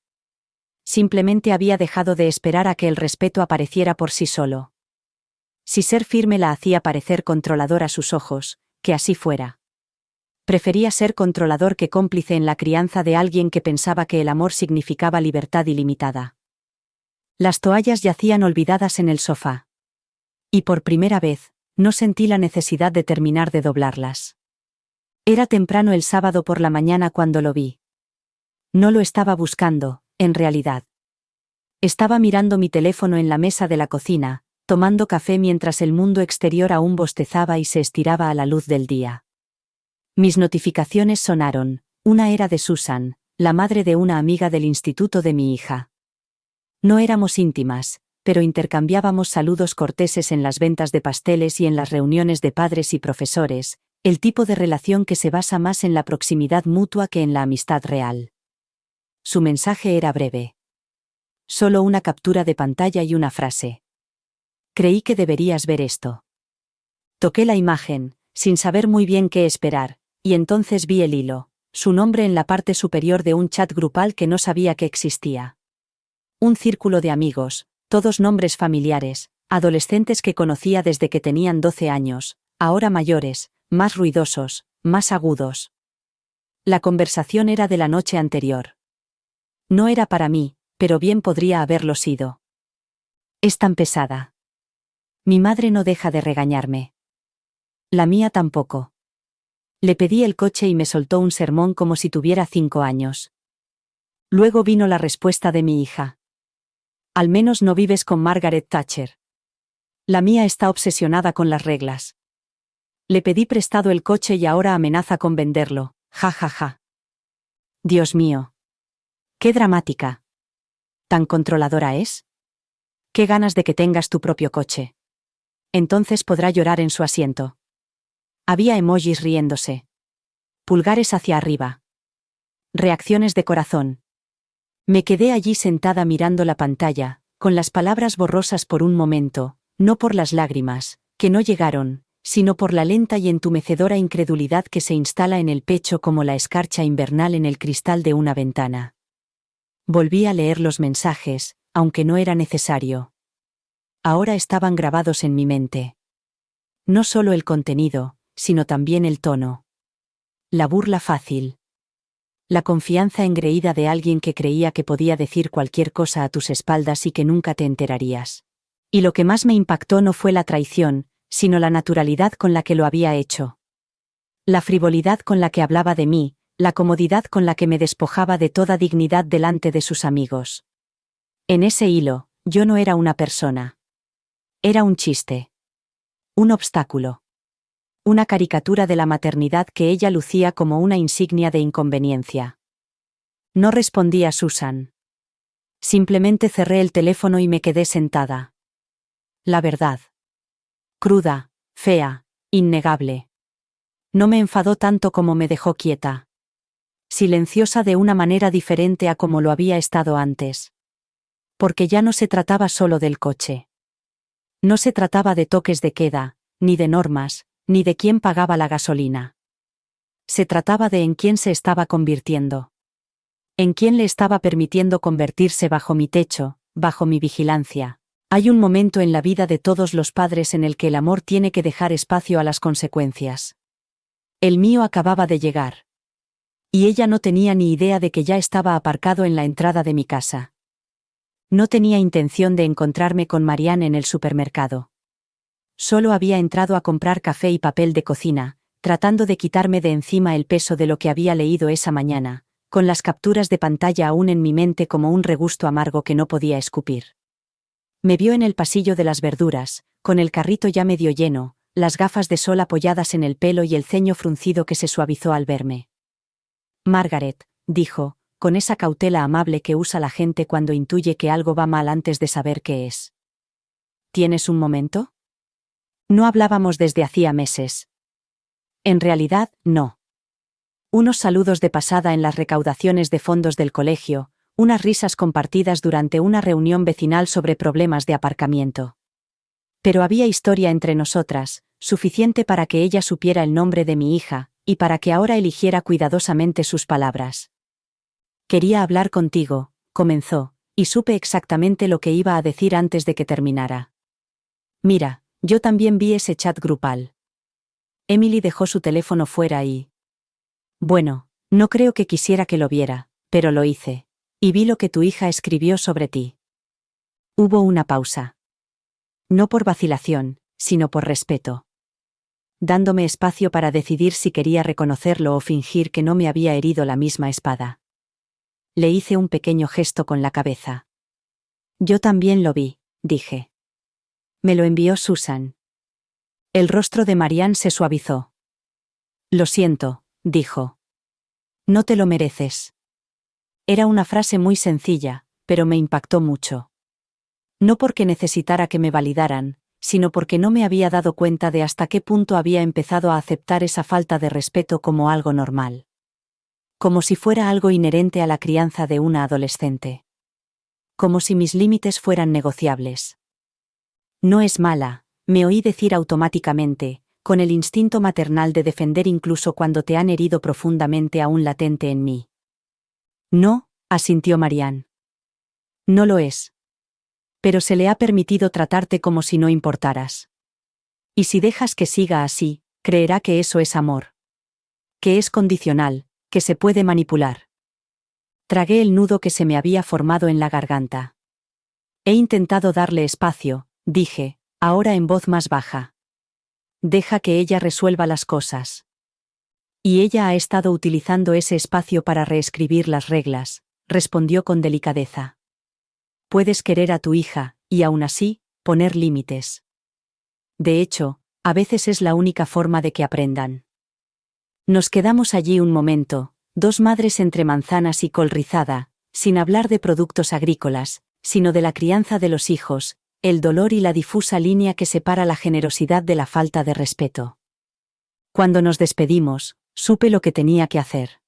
Simplemente había dejado de esperar a que el respeto apareciera por sí solo. Si ser firme la hacía parecer controlador a sus ojos, que así fuera. Prefería ser controlador que cómplice en la crianza de alguien que pensaba que el amor significaba libertad ilimitada. Las toallas yacían olvidadas en el sofá. Y por primera vez, no sentí la necesidad de terminar de doblarlas. Era temprano el sábado por la mañana cuando lo vi. No lo estaba buscando, en realidad. Estaba mirando mi teléfono en la mesa de la cocina, tomando café mientras el mundo exterior aún bostezaba y se estiraba a la luz del día. Mis notificaciones sonaron, una era de Susan, la madre de una amiga del instituto de mi hija. No éramos íntimas, pero intercambiábamos saludos corteses en las ventas de pasteles y en las reuniones de padres y profesores, el tipo de relación que se basa más en la proximidad mutua que en la amistad real. Su mensaje era breve. Solo una captura de pantalla y una frase. Creí que deberías ver esto. Toqué la imagen, sin saber muy bien qué esperar, y entonces vi el hilo, su nombre en la parte superior de un chat grupal que no sabía que existía. Un círculo de amigos, todos nombres familiares, adolescentes que conocía desde que tenían 12 años, ahora mayores, más ruidosos, más agudos. La conversación era de la noche anterior. No era para mí, pero bien podría haberlo sido. Es tan pesada. Mi madre no deja de regañarme. La mía tampoco. Le pedí el coche y me soltó un sermón como si tuviera 5 años. Luego vino la respuesta de mi hija. Al menos no vives con Margaret Thatcher. La mía está obsesionada con las reglas. Le pedí prestado el coche y ahora amenaza con venderlo, ja ja ja. Dios mío. Qué dramática. ¿Tan controladora es? Qué ganas de que tengas tu propio coche. Entonces podrá llorar en su asiento. Había emojis riéndose. Pulgares hacia arriba. Reacciones de corazón. Me quedé allí sentada mirando la pantalla, con las palabras borrosas por un momento, no por las lágrimas, que no llegaron, sino por la lenta y entumecedora incredulidad que se instala en el pecho como la escarcha invernal en el cristal de una ventana. Volví a leer los mensajes, aunque no era necesario. Ahora estaban grabados en mi mente. No solo el contenido, sino también el tono. La burla fácil. La confianza engreída de alguien que creía que podía decir cualquier cosa a tus espaldas y que nunca te enterarías. Y lo que más me impactó no fue la traición, sino la naturalidad con la que lo había hecho. La frivolidad con la que hablaba de mí, la comodidad con la que me despojaba de toda dignidad delante de sus amigos. En ese hilo, yo no era una persona. Era un chiste. Un obstáculo. Una caricatura de la maternidad que ella lucía como una insignia de inconveniencia. No respondí a Susan. Simplemente cerré el teléfono y me quedé sentada. La verdad. Cruda, fea, innegable. No me enfadó tanto como me dejó quieta. Silenciosa de una manera diferente a como lo había estado antes. Porque ya no se trataba solo del coche. No se trataba de toques de queda, ni de normas, ni de quién pagaba la gasolina. Se trataba de en quién se estaba convirtiendo. En quién le estaba permitiendo convertirse bajo mi techo, bajo mi vigilancia. Hay un momento en la vida de todos los padres en el que el amor tiene que dejar espacio a las consecuencias. El mío acababa de llegar. Y ella no tenía ni idea de que ya estaba aparcado en la entrada de mi casa. No tenía intención de encontrarme con Marianne en el supermercado. Solo había entrado a comprar café y papel de cocina, tratando de quitarme de encima el peso de lo que había leído esa mañana, con las capturas de pantalla aún en mi mente como un regusto amargo que no podía escupir. Me vio en el pasillo de las verduras, con el carrito ya medio lleno, las gafas de sol apoyadas en el pelo y el ceño fruncido que se suavizó al verme. Margaret, dijo, con esa cautela amable que usa la gente cuando intuye que algo va mal antes de saber qué es. ¿Tienes un momento? No hablábamos desde hacía meses. En realidad, no. Unos saludos de pasada en las recaudaciones de fondos del colegio, unas risas compartidas durante una reunión vecinal sobre problemas de aparcamiento. Pero había historia entre nosotras, suficiente para que ella supiera el nombre de mi hija, y para que ahora eligiera cuidadosamente sus palabras. Quería hablar contigo, comenzó, y supe exactamente lo que iba a decir antes de que terminara. Mira, yo también vi ese chat grupal. Emily dejó su teléfono fuera y... Bueno, no creo que quisiera que lo viera, pero lo hice. Y vi lo que tu hija escribió sobre ti. Hubo una pausa. No por vacilación, sino por respeto. Dándome espacio para decidir si quería reconocerlo o fingir que no me había herido la misma espada. Le hice un pequeño gesto con la cabeza. Yo también lo vi, dije. Me lo envió Susan. El rostro de Marianne se suavizó. Lo siento, dijo. No te lo mereces. Era una frase muy sencilla, pero me impactó mucho. No porque necesitara que me validaran, sino porque no me había dado cuenta de hasta qué punto había empezado a aceptar esa falta de respeto como algo normal. Como si fuera algo inherente a la crianza de una adolescente. Como si mis límites fueran negociables. No es mala, me oí decir automáticamente, con el instinto maternal de defender incluso cuando te han herido profundamente aún latente en mí. No, asintió Marianne. No lo es. Pero se le ha permitido tratarte como si no importaras. Y si dejas que siga así, creerá que eso es amor. Que es condicional, que se puede manipular. Tragué el nudo que se me había formado en la garganta. He intentado darle espacio, dije, ahora en voz más baja. Deja que ella resuelva las cosas. Y ella ha estado utilizando ese espacio para reescribir las reglas, respondió con delicadeza. Puedes querer a tu hija, y aún así, poner límites. De hecho, a veces es la única forma de que aprendan. Nos quedamos allí un momento, dos madres entre manzanas y col rizada, sin hablar de productos agrícolas, sino de la crianza de los hijos, el dolor y la difusa línea que separa la generosidad de la falta de respeto. Cuando nos despedimos, supe lo que tenía que hacer.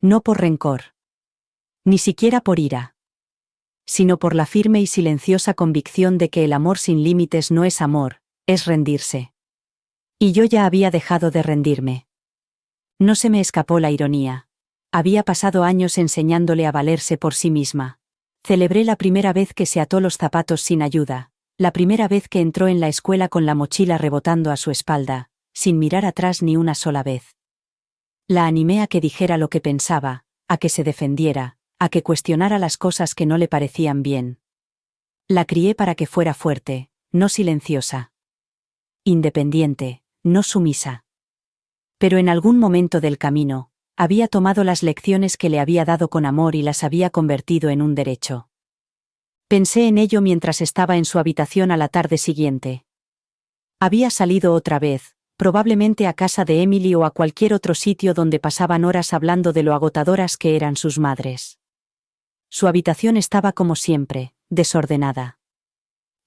No por rencor. Ni siquiera por ira. Sino por la firme y silenciosa convicción de que el amor sin límites no es amor, es rendirse. Y yo ya había dejado de rendirme. No se me escapó la ironía. Había pasado años enseñándole a valerse por sí misma. Celebré la primera vez que se ató los zapatos sin ayuda, la primera vez que entró en la escuela con la mochila rebotando a su espalda, sin mirar atrás ni una sola vez. La animé a que dijera lo que pensaba, a que se defendiera, a que cuestionara las cosas que no le parecían bien. La crié para que fuera fuerte, no silenciosa. Independiente, no sumisa. Pero en algún momento del camino, había tomado las lecciones que le había dado con amor y las había convertido en un derecho. Pensé en ello mientras estaba en su habitación a la tarde siguiente. Había salido otra vez, probablemente a casa de Emily o a cualquier otro sitio donde pasaban horas hablando de lo agotadoras que eran sus madres. Su habitación estaba como siempre, desordenada.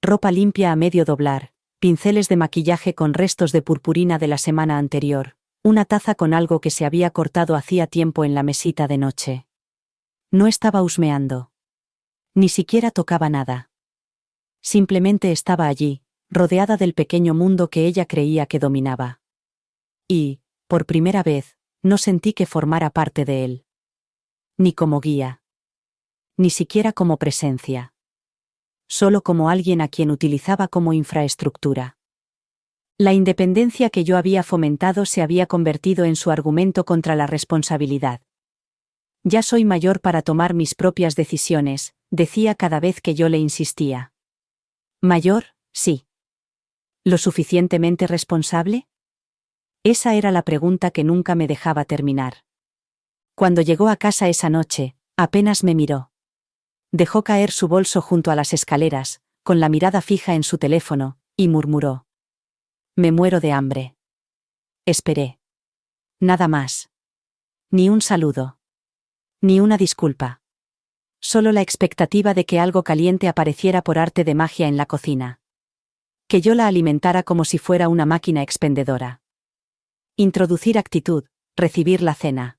Ropa limpia a medio doblar, pinceles de maquillaje con restos de purpurina de la semana anterior, una taza con algo que se había cortado hacía tiempo en la mesita de noche. No estaba husmeando. Ni siquiera tocaba nada. Simplemente estaba allí, rodeada del pequeño mundo que ella creía que dominaba. Y, por primera vez, no sentí que formara parte de él. Ni como guía. Ni siquiera como presencia. Solo como alguien a quien utilizaba como infraestructura. La independencia que yo había fomentado se había convertido en su argumento contra la responsabilidad. Ya soy mayor para tomar mis propias decisiones, decía cada vez que yo le insistía. Mayor, sí. ¿Lo suficientemente responsable? Esa era la pregunta que nunca me dejaba terminar. Cuando llegó a casa esa noche, apenas me miró. Dejó caer su bolso junto a las escaleras, con la mirada fija en su teléfono, y murmuró. Me muero de hambre. Esperé. Nada más. Ni un saludo. Ni una disculpa. Solo la expectativa de que algo caliente apareciera por arte de magia en la cocina. Que yo la alimentara como si fuera una máquina expendedora. Introducir actitud, recibir la cena.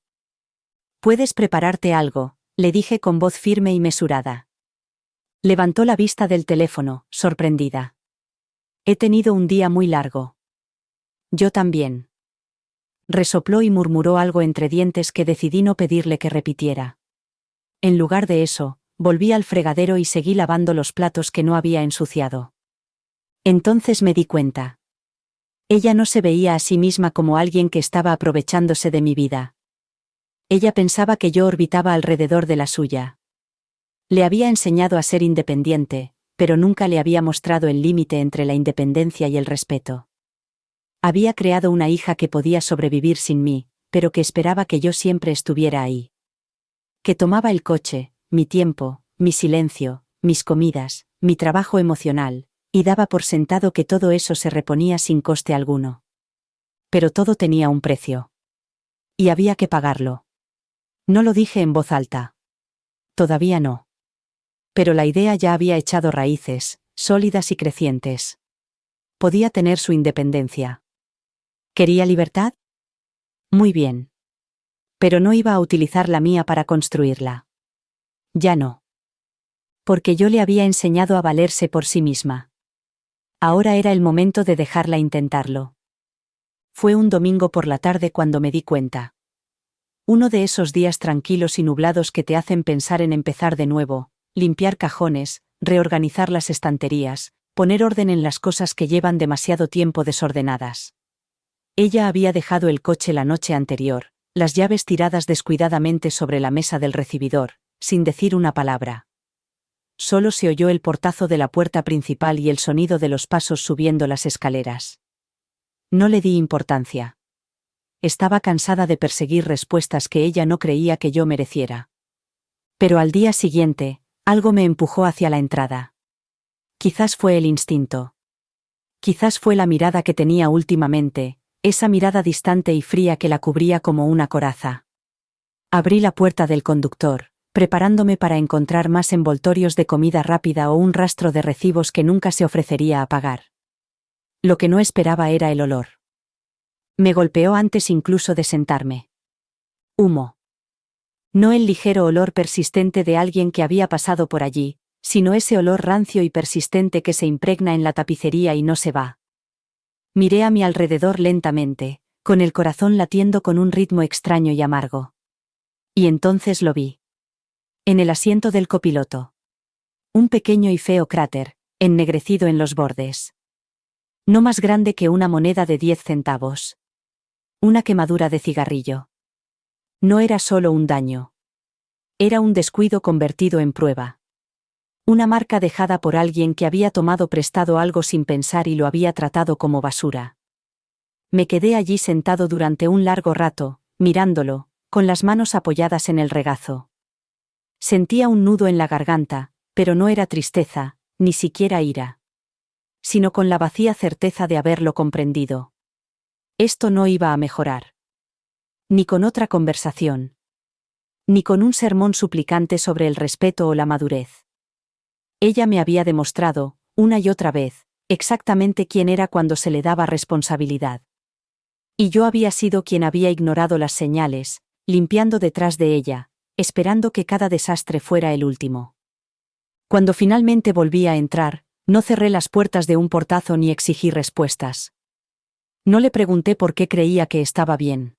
Puedes prepararte algo, le dije con voz firme y mesurada. Levantó la vista del teléfono, sorprendida. He tenido un día muy largo. Yo también. Resopló y murmuró algo entre dientes que decidí no pedirle que repitiera. En lugar de eso, volví al fregadero y seguí lavando los platos que no había ensuciado. Entonces me di cuenta. Ella no se veía a sí misma como alguien que estaba aprovechándose de mi vida. Ella pensaba que yo orbitaba alrededor de la suya. Le había enseñado a ser independiente, pero nunca le había mostrado el límite entre la independencia y el respeto. Había creado una hija que podía sobrevivir sin mí, pero que esperaba que yo siempre estuviera ahí. Que tomaba el coche, mi tiempo, mi silencio, mis comidas, mi trabajo emocional, y daba por sentado que todo eso se reponía sin coste alguno. Pero todo tenía un precio. Y había que pagarlo. No lo dije en voz alta. Todavía no. Pero la idea ya había echado raíces, sólidas y crecientes. Podía tener su independencia. ¿Quería libertad? Muy bien. Pero no iba a utilizar la mía para construirla. Ya no. Porque yo le había enseñado a valerse por sí misma. Ahora era el momento de dejarla intentarlo. Fue un domingo por la tarde cuando me di cuenta. Uno de esos días tranquilos y nublados que te hacen pensar en empezar de nuevo, limpiar cajones, reorganizar las estanterías, poner orden en las cosas que llevan demasiado tiempo desordenadas. Ella había dejado el coche la noche anterior, las llaves tiradas descuidadamente sobre la mesa del recibidor, sin decir una palabra. Solo se oyó el portazo de la puerta principal y el sonido de los pasos subiendo las escaleras. No le di importancia. Estaba cansada de perseguir respuestas que ella no creía que yo mereciera. Pero al día siguiente, algo me empujó hacia la entrada. Quizás fue el instinto. Quizás fue la mirada que tenía últimamente, esa mirada distante y fría que la cubría como una coraza. Abrí la puerta del conductor, preparándome para encontrar más envoltorios de comida rápida o un rastro de recibos que nunca se ofrecería a pagar. Lo que no esperaba era el olor. Me golpeó antes incluso de sentarme. Humo. No el ligero olor persistente de alguien que había pasado por allí, sino ese olor rancio y persistente que se impregna en la tapicería y no se va. Miré a mi alrededor lentamente, con el corazón latiendo con un ritmo extraño y amargo. Y entonces lo vi. En el asiento del copiloto. Un pequeño y feo cráter, ennegrecido en los bordes. No más grande que una moneda de 10 centavos. Una quemadura de cigarrillo. No era solo un daño. Era un descuido convertido en prueba. Una marca dejada por alguien que había tomado prestado algo sin pensar y lo había tratado como basura. Me quedé allí sentado durante un largo rato, mirándolo, con las manos apoyadas en el regazo. Sentía un nudo en la garganta, pero no era tristeza, ni siquiera ira. Sino con la vacía certeza de haberlo comprendido. Esto no iba a mejorar. Ni con otra conversación. Ni con un sermón suplicante sobre el respeto o la madurez. Ella me había demostrado, una y otra vez, exactamente quién era cuando se le daba responsabilidad. Y yo había sido quien había ignorado las señales, limpiando detrás de ella, esperando que cada desastre fuera el último. Cuando finalmente volví a entrar, no cerré las puertas de un portazo ni exigí respuestas. No le pregunté por qué creía que estaba bien.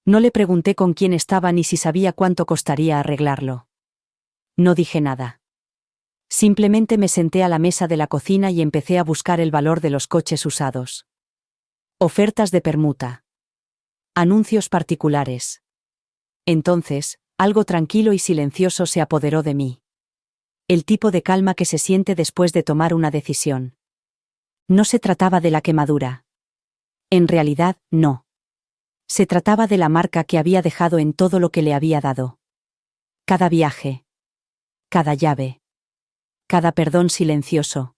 No le pregunté con quién estaba ni si sabía cuánto costaría arreglarlo. No dije nada. Simplemente me senté a la mesa de la cocina y empecé a buscar el valor de los coches usados. Ofertas de permuta. Anuncios particulares. Entonces, algo tranquilo y silencioso se apoderó de mí. El tipo de calma que se siente después de tomar una decisión. No se trataba de la quemadura. En realidad, no. Se trataba de la marca que había dejado en todo lo que le había dado. Cada viaje. Cada llave. Cada perdón silencioso.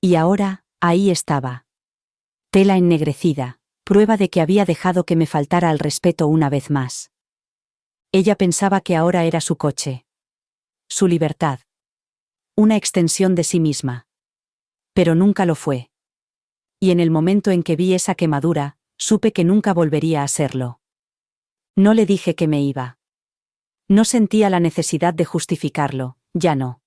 Y ahora, ahí estaba. Tela ennegrecida, prueba de que había dejado que me faltara al respeto una vez más. Ella pensaba que ahora era su coche. Su libertad. Una extensión de sí misma. Pero nunca lo fue. Y en el momento en que vi esa quemadura, supe que nunca volvería a serlo. No le dije que me iba. No sentía la necesidad de justificarlo, ya no.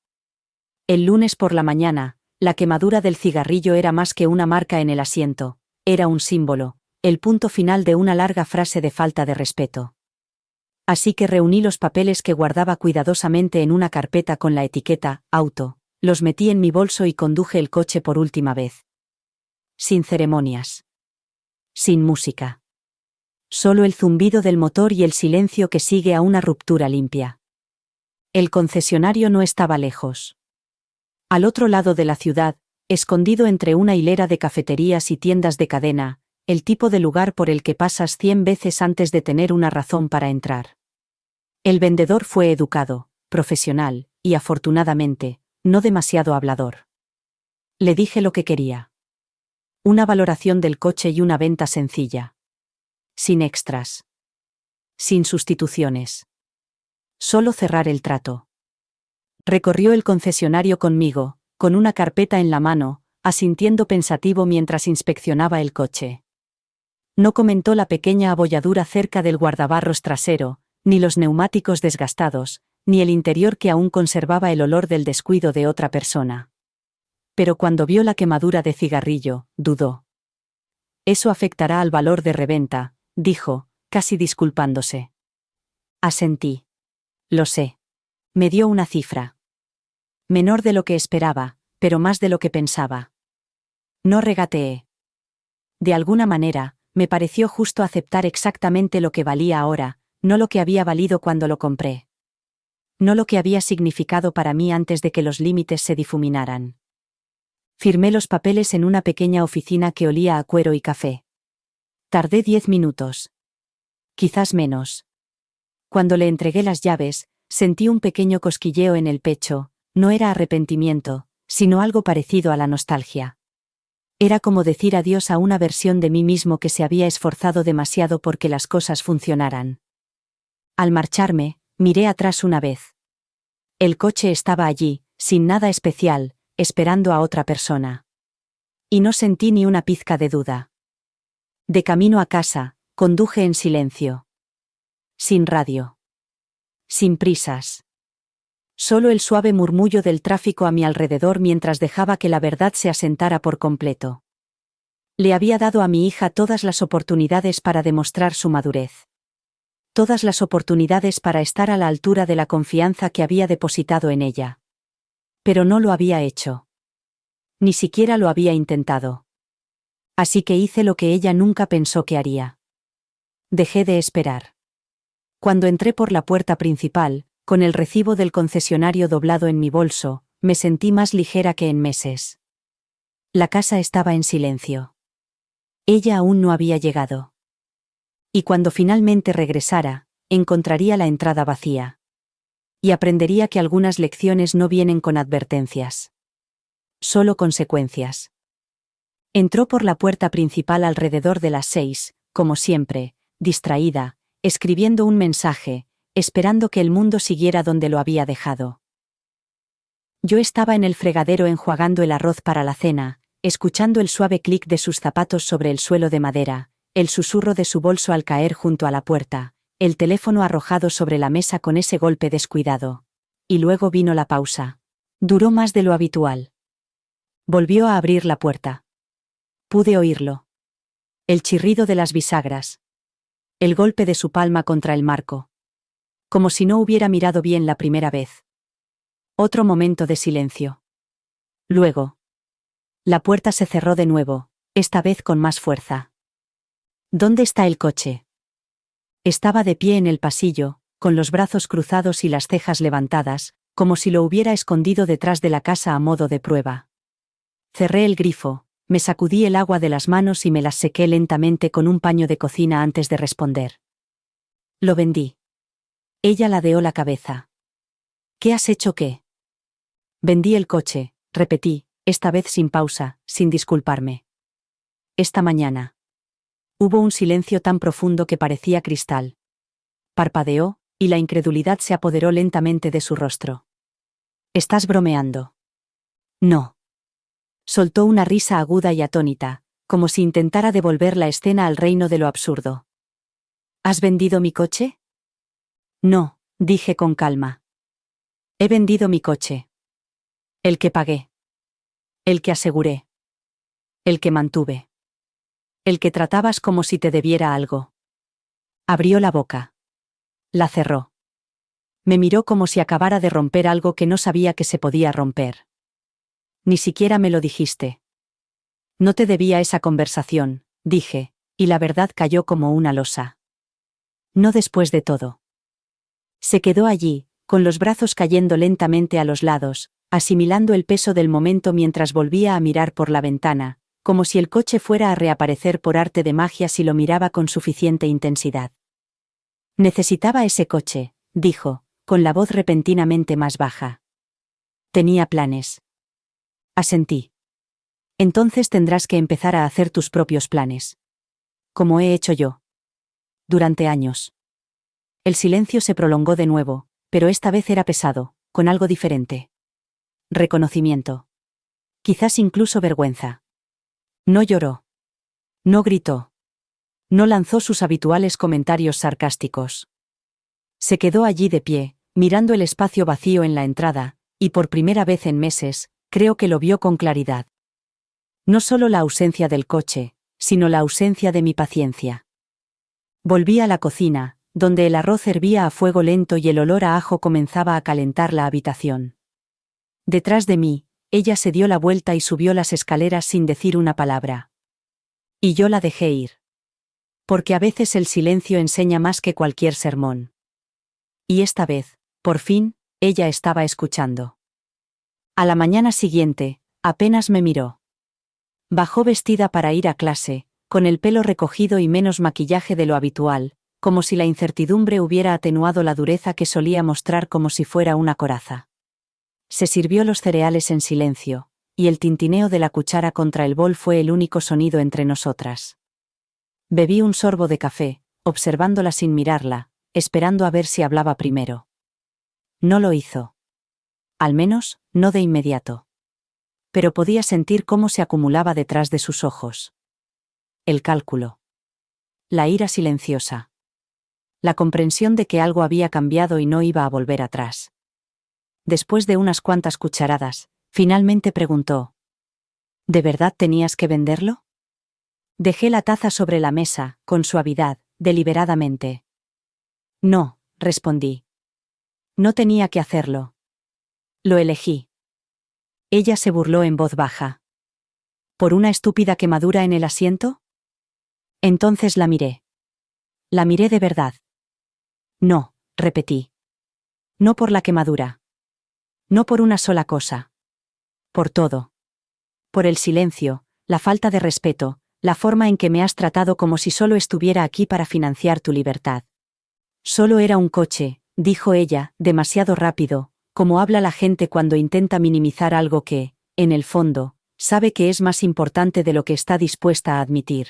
El lunes por la mañana, la quemadura del cigarrillo era más que una marca en el asiento, era un símbolo, el punto final de una larga frase de falta de respeto. Así que reuní los papeles que guardaba cuidadosamente en una carpeta con la etiqueta «auto», los metí en mi bolso y conduje el coche por última vez. Sin ceremonias. Sin música. Solo el zumbido del motor y el silencio que sigue a una ruptura limpia. El concesionario no estaba lejos. Al otro lado de la ciudad, escondido entre una hilera de cafeterías y tiendas de cadena, el tipo de lugar por el que pasas 100 veces antes de tener una razón para entrar. El vendedor fue educado, profesional, y afortunadamente, no demasiado hablador. Le dije lo que quería. Una valoración del coche y una venta sencilla. Sin extras. Sin sustituciones. Solo cerrar el trato. Recorrió el concesionario conmigo, con una carpeta en la mano, asintiendo pensativo mientras inspeccionaba el coche. No comentó la pequeña abolladura cerca del guardabarros trasero, ni los neumáticos desgastados, ni el interior que aún conservaba el olor del descuido de otra persona. Pero cuando vio la quemadura de cigarrillo, dudó. Eso afectará al valor de reventa, dijo, casi disculpándose. Asentí. Lo sé. Me dio una cifra. Menor de lo que esperaba, pero más de lo que pensaba. No regateé. De alguna manera, me pareció justo aceptar exactamente lo que valía ahora, no lo que había valido cuando lo compré. No lo que había significado para mí antes de que los límites se difuminaran. Firmé los papeles en una pequeña oficina que olía a cuero y café. Tardé 10 minutos. Quizás menos. Cuando le entregué las llaves, sentí un pequeño cosquilleo en el pecho, no era arrepentimiento, sino algo parecido a la nostalgia. Era como decir adiós a una versión de mí mismo que se había esforzado demasiado porque las cosas funcionaran. Al marcharme, miré atrás una vez. El coche estaba allí, sin nada especial, esperando a otra persona. Y no sentí ni una pizca de duda. De camino a casa, conduje en silencio. Sin radio. Sin prisas. Solo el suave murmullo del tráfico a mi alrededor mientras dejaba que la verdad se asentara por completo. Le había dado a mi hija todas las oportunidades para demostrar su madurez. Todas las oportunidades para estar a la altura de la confianza que había depositado en ella. Pero no lo había hecho. Ni siquiera lo había intentado. Así que hice lo que ella nunca pensó que haría. Dejé de esperar. Cuando entré por la puerta principal, con el recibo del concesionario doblado en mi bolso, me sentí más ligera que en meses. La casa estaba en silencio. Ella aún no había llegado. Y cuando finalmente regresara, encontraría la entrada vacía. Y aprendería que algunas lecciones no vienen con advertencias. Solo consecuencias. Entró por la puerta principal alrededor de las 6, como siempre, distraída, escribiendo un mensaje, esperando que el mundo siguiera donde lo había dejado. Yo estaba en el fregadero enjuagando el arroz para la cena, escuchando el suave clic de sus zapatos sobre el suelo de madera, el susurro de su bolso al caer junto a la puerta, el teléfono arrojado sobre la mesa con ese golpe descuidado. Y luego vino la pausa. Duró más de lo habitual. Volvió a abrir la puerta. Pude oírlo. El chirrido de las bisagras. El golpe de su palma contra el marco. Como si no hubiera mirado bien la primera vez. Otro momento de silencio. Luego. La puerta se cerró de nuevo, esta vez con más fuerza. ¿Dónde está el coche? Estaba de pie en el pasillo, con los brazos cruzados y las cejas levantadas, como si lo hubiera escondido detrás de la casa a modo de prueba. Cerré el grifo, me sacudí el agua de las manos y me las sequé lentamente con un paño de cocina antes de responder. Lo vendí. Ella ladeó la cabeza. ¿Qué has hecho qué? Vendí el coche, repetí, esta vez sin pausa, sin disculparme. Esta mañana. Hubo un silencio tan profundo que parecía cristal. Parpadeó, y la incredulidad se apoderó lentamente de su rostro. ¿Estás bromeando? No. Soltó una risa aguda y atónita, como si intentara devolver la escena al reino de lo absurdo. ¿Has vendido mi coche? No, dije con calma. He vendido mi coche. El que pagué. El que aseguré. El que mantuve. El que tratabas como si te debiera algo. Abrió la boca. La cerró. Me miró como si acabara de romper algo que no sabía que se podía romper. Ni siquiera me lo dijiste. No te debía esa conversación, dije, y la verdad cayó como una losa. No después de todo. Se quedó allí, con los brazos cayendo lentamente a los lados, asimilando el peso del momento mientras volvía a mirar por la ventana, como si el coche fuera a reaparecer por arte de magia si lo miraba con suficiente intensidad. Necesitaba ese coche, dijo, con la voz repentinamente más baja. Tenía planes. Asentí. Entonces tendrás que empezar a hacer tus propios planes. Como he hecho yo. Durante años. El silencio se prolongó de nuevo, pero esta vez era pesado, con algo diferente. Reconocimiento. Quizás incluso vergüenza. No lloró. No gritó. No lanzó sus habituales comentarios sarcásticos. Se quedó allí de pie, mirando el espacio vacío en la entrada, y por primera vez en meses, Creo que lo vio con claridad. No solo la ausencia del coche, sino la ausencia de mi paciencia. Volví a la cocina, donde el arroz hervía a fuego lento y el olor a ajo comenzaba a calentar la habitación. Detrás de mí, ella se dio la vuelta y subió las escaleras sin decir una palabra. Y yo la dejé ir. Porque a veces el silencio enseña más que cualquier sermón. Y esta vez, por fin, ella estaba escuchando. A la mañana siguiente, apenas me miró. Bajó vestida para ir a clase, con el pelo recogido y menos maquillaje de lo habitual, como si la incertidumbre hubiera atenuado la dureza que solía mostrar como si fuera una coraza. Se sirvió los cereales en silencio, y el tintineo de la cuchara contra el bol fue el único sonido entre nosotras. Bebí un sorbo de café, observándola sin mirarla, esperando a ver si hablaba primero. No lo hizo. Al menos, no de inmediato. Pero podía sentir cómo se acumulaba detrás de sus ojos. El cálculo. La ira silenciosa. La comprensión de que algo había cambiado y no iba a volver atrás. Después de unas cuantas cucharadas, finalmente preguntó: ¿de verdad tenías que venderlo? Dejé la taza sobre la mesa, con suavidad, deliberadamente. No, respondí. No tenía que hacerlo. Lo elegí. Ella se burló en voz baja. ¿Por una estúpida quemadura en el asiento? Entonces la miré. La miré de verdad. No, repetí. No por la quemadura. No por una sola cosa. Por todo. Por el silencio, la falta de respeto, la forma en que me has tratado como si solo estuviera aquí para financiar tu libertad. Solo era un coche, dijo ella, demasiado rápido, como habla la gente cuando intenta minimizar algo que, en el fondo, sabe que es más importante de lo que está dispuesta a admitir.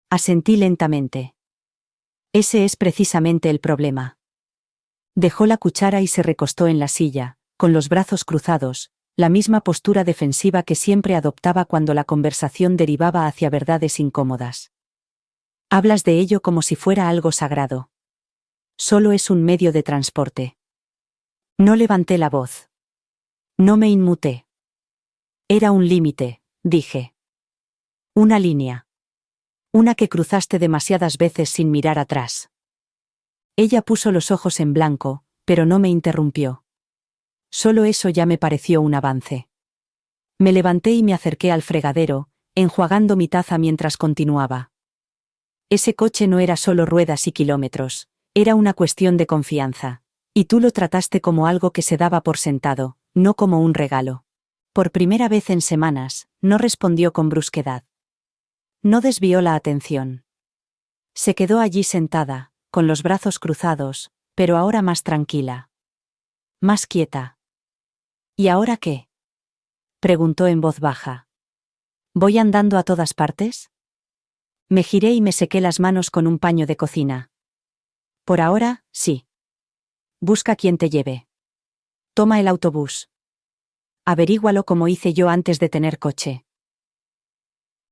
Asentí lentamente. Ese es precisamente el problema. Dejó la cuchara y se recostó en la silla, con los brazos cruzados, la misma postura defensiva que siempre adoptaba cuando la conversación derivaba hacia verdades incómodas. Hablas de ello como si fuera algo sagrado. Solo es un medio de transporte. No levanté la voz. No me inmuté. Era un límite, dije. Una línea. Una que cruzaste demasiadas veces sin mirar atrás. Ella puso los ojos en blanco, pero no me interrumpió. Solo eso ya me pareció un avance. Me levanté y me acerqué al fregadero, enjuagando mi taza mientras continuaba. Ese coche no era solo ruedas y kilómetros, era una cuestión de confianza. Y tú lo trataste como algo que se daba por sentado, no como un regalo. Por primera vez en semanas, no respondió con brusquedad. No desvió la atención. Se quedó allí sentada, con los brazos cruzados, pero ahora más tranquila. Más quieta. ¿Y ahora qué? Preguntó en voz baja. ¿Voy andando a todas partes? Me giré y me sequé las manos con un paño de cocina. Por ahora, sí. Busca quien te lleve. Toma el autobús. Averígualo como hice yo antes de tener coche.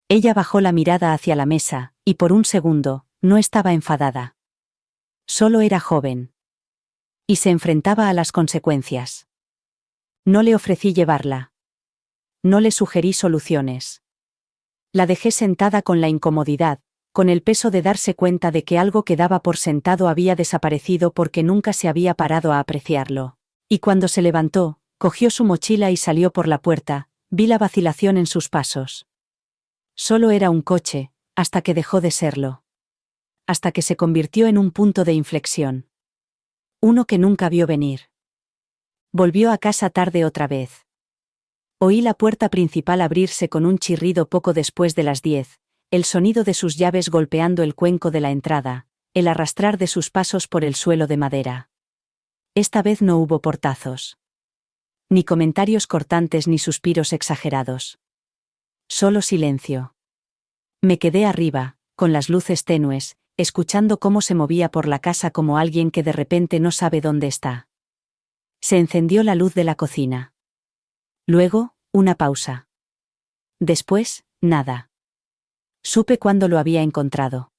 Ella bajó la mirada hacia la mesa, y por un segundo, no estaba enfadada. Solo era joven. Y se enfrentaba a las consecuencias. No le ofrecí llevarla. No le sugerí soluciones. La dejé sentada con la incomodidad, con el peso de darse cuenta de que algo que daba por sentado había desaparecido porque nunca se había parado a apreciarlo. Y cuando se levantó, cogió su mochila y salió por la puerta, vi la vacilación en sus pasos. Solo era un coche, hasta que dejó de serlo. Hasta que se convirtió en un punto de inflexión. Uno que nunca vio venir. Volvió a casa tarde otra vez. Oí la puerta principal abrirse con un chirrido poco después de las 10, el sonido de sus llaves golpeando el cuenco de la entrada, el arrastrar de sus pasos por el suelo de madera. Esta vez no hubo portazos. Ni comentarios cortantes ni suspiros exagerados. Solo silencio. Me quedé arriba, con las luces tenues, escuchando cómo se movía por la casa como alguien que de repente no sabe dónde está. Se encendió la luz de la cocina. Luego, una pausa. Después, nada. Supe cuándo lo había encontrado.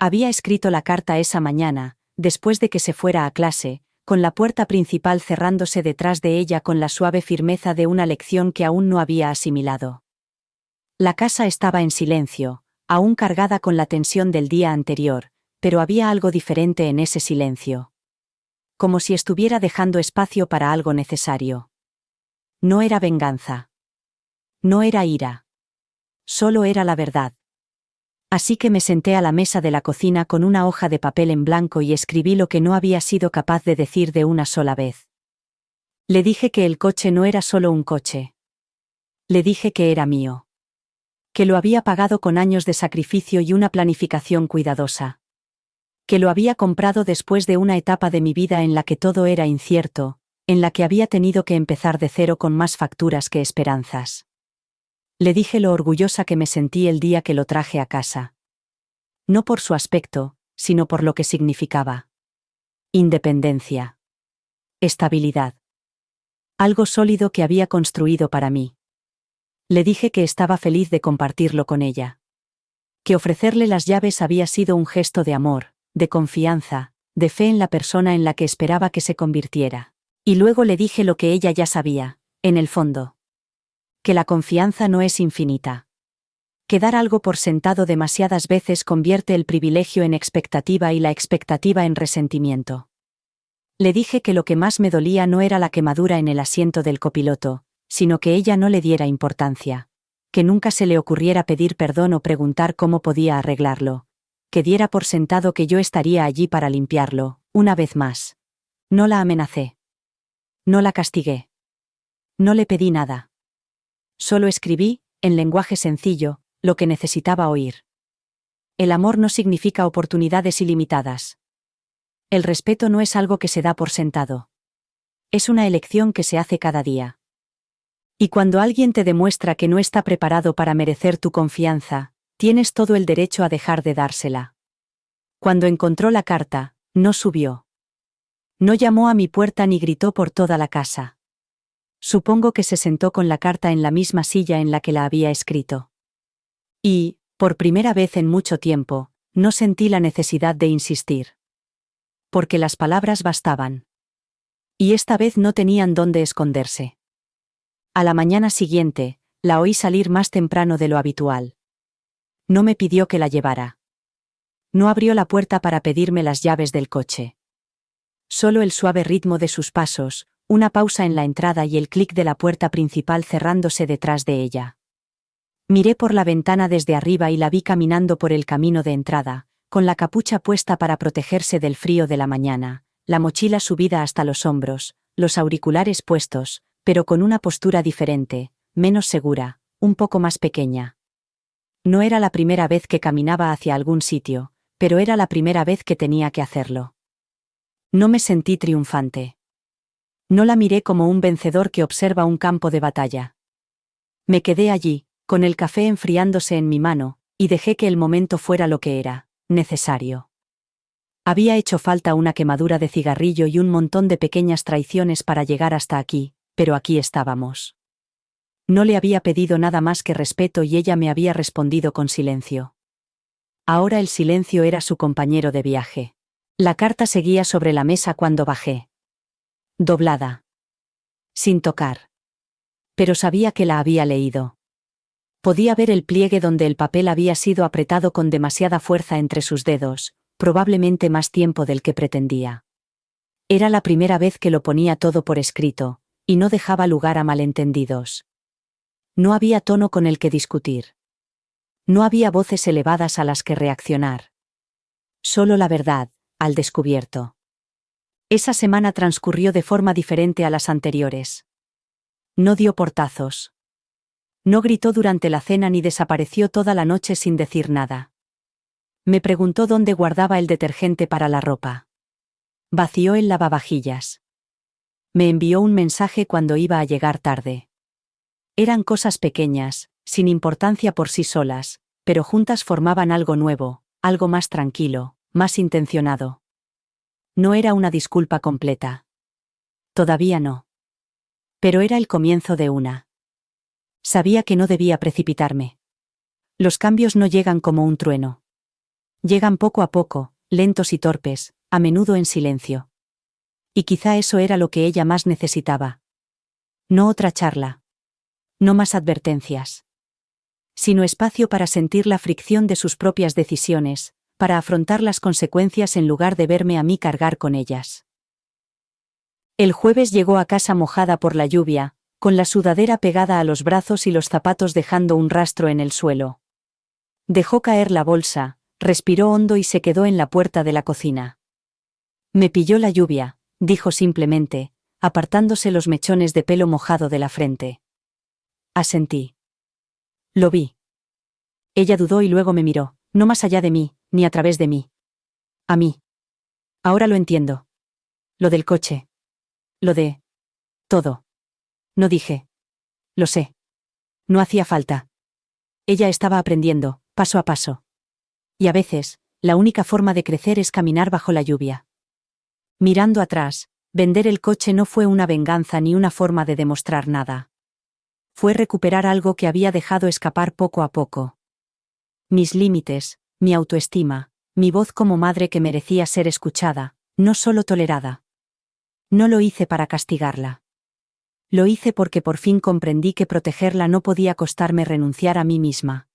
Había escrito la carta esa mañana, después de que se fuera a clase, con la puerta principal cerrándose detrás de ella con la suave firmeza de una lección que aún no había asimilado. La casa estaba en silencio, aún cargada con la tensión del día anterior, pero había algo diferente en ese silencio. Como si estuviera dejando espacio para algo necesario. No era venganza. No era ira. Solo era la verdad. Así que me senté a la mesa de la cocina con una hoja de papel en blanco y escribí lo que no había sido capaz de decir de una sola vez. Le dije que el coche no era solo un coche. Le dije que era mío. Que lo había pagado con años de sacrificio y una planificación cuidadosa. Que lo había comprado después de una etapa de mi vida en la que todo era incierto, en la que había tenido que empezar de cero con más facturas que esperanzas. Le dije lo orgullosa que me sentí el día que lo traje a casa. No por su aspecto, sino por lo que significaba. Independencia. Estabilidad. Algo sólido que había construido para mí. Le dije que estaba feliz de compartirlo con ella. Que ofrecerle las llaves había sido un gesto de amor, de confianza, de fe en la persona en la que esperaba que se convirtiera. Y luego le dije lo que ella ya sabía, en el fondo. Que la confianza no es infinita. Que dar algo por sentado demasiadas veces convierte el privilegio en expectativa y la expectativa en resentimiento. Le dije que lo que más me dolía no era la quemadura en el asiento del copiloto, sino que ella no le diera importancia. Que nunca se le ocurriera pedir perdón o preguntar cómo podía arreglarlo. Que diera por sentado que yo estaría allí para limpiarlo, una vez más. No la amenacé. No la castigué. No le pedí nada. Solo escribí, en lenguaje sencillo, lo que necesitaba oír. El amor no significa oportunidades ilimitadas. El respeto no es algo que se da por sentado. Es una elección que se hace cada día. Y cuando alguien te demuestra que no está preparado para merecer tu confianza, tienes todo el derecho a dejar de dársela. Cuando encontró la carta, no subió. No llamó a mi puerta ni gritó por toda la casa. Supongo que se sentó con la carta en la misma silla en la que la había escrito. Y, por primera vez en mucho tiempo, no sentí la necesidad de insistir. Porque las palabras bastaban. Y esta vez no tenían dónde esconderse. A la mañana siguiente, la oí salir más temprano de lo habitual. No me pidió que la llevara. No abrió la puerta para pedirme las llaves del coche. Solo el suave ritmo de sus pasos, una pausa en la entrada y el clic de la puerta principal cerrándose detrás de ella. Miré por la ventana desde arriba y la vi caminando por el camino de entrada, con la capucha puesta para protegerse del frío de la mañana, la mochila subida hasta los hombros, los auriculares puestos, pero con una postura diferente, menos segura, un poco más pequeña. No era la primera vez que caminaba hacia algún sitio, pero era la primera vez que tenía que hacerlo. No me sentí triunfante. No la miré como un vencedor que observa un campo de batalla. Me quedé allí, con el café enfriándose en mi mano, y dejé que el momento fuera lo que era, necesario. Había hecho falta una quemadura de cigarrillo y un montón de pequeñas traiciones para llegar hasta aquí, pero aquí estábamos. No le había pedido nada más que respeto y ella me había respondido con silencio. Ahora el silencio era su compañero de viaje. La carta seguía sobre la mesa cuando bajé. Doblada. Sin tocar. Pero sabía que la había leído. Podía ver el pliegue donde el papel había sido apretado con demasiada fuerza entre sus dedos, probablemente más tiempo del que pretendía. Era la primera vez que lo ponía todo por escrito, y no dejaba lugar a malentendidos. No había tono con el que discutir. No había voces elevadas a las que reaccionar. Solo la verdad, al descubierto. Esa semana transcurrió de forma diferente a las anteriores. No dio portazos. No gritó durante la cena ni desapareció toda la noche sin decir nada. Me preguntó dónde guardaba el detergente para la ropa. Vació el lavavajillas. Me envió un mensaje cuando iba a llegar tarde. Eran cosas pequeñas, sin importancia por sí solas, pero juntas formaban algo nuevo, algo más tranquilo, más intencionado. No era una disculpa completa. Todavía no. Pero era el comienzo de una. Sabía que no debía precipitarme. Los cambios no llegan como un trueno. Llegan poco a poco, lentos y torpes, a menudo en silencio. Y quizá eso era lo que ella más necesitaba. No otra charla. No más advertencias. Sino espacio para sentir la fricción de sus propias decisiones, para afrontar las consecuencias en lugar de verme a mí cargar con ellas. El jueves llegó a casa mojada por la lluvia, con la sudadera pegada a los brazos y los zapatos dejando un rastro en el suelo. Dejó caer la bolsa, respiró hondo y se quedó en la puerta de la cocina. Me pilló la lluvia, dijo simplemente, apartándose los mechones de pelo mojado de la frente. Asentí. Lo vi. Ella dudó y luego me miró, no más allá de mí, ni a través de mí. A mí. Ahora lo entiendo. Lo del coche. Lo de... todo. No dije. Lo sé. No hacía falta. Ella estaba aprendiendo, paso a paso. Y a veces, la única forma de crecer es caminar bajo la lluvia. Mirando atrás, vender el coche no fue una venganza ni una forma de demostrar nada. Fue recuperar algo que había dejado escapar poco a poco. Mis límites, mi autoestima, mi voz como madre que merecía ser escuchada, no solo tolerada. No lo hice para castigarla. Lo hice porque por fin comprendí que protegerla no podía costarme renunciar a mí misma.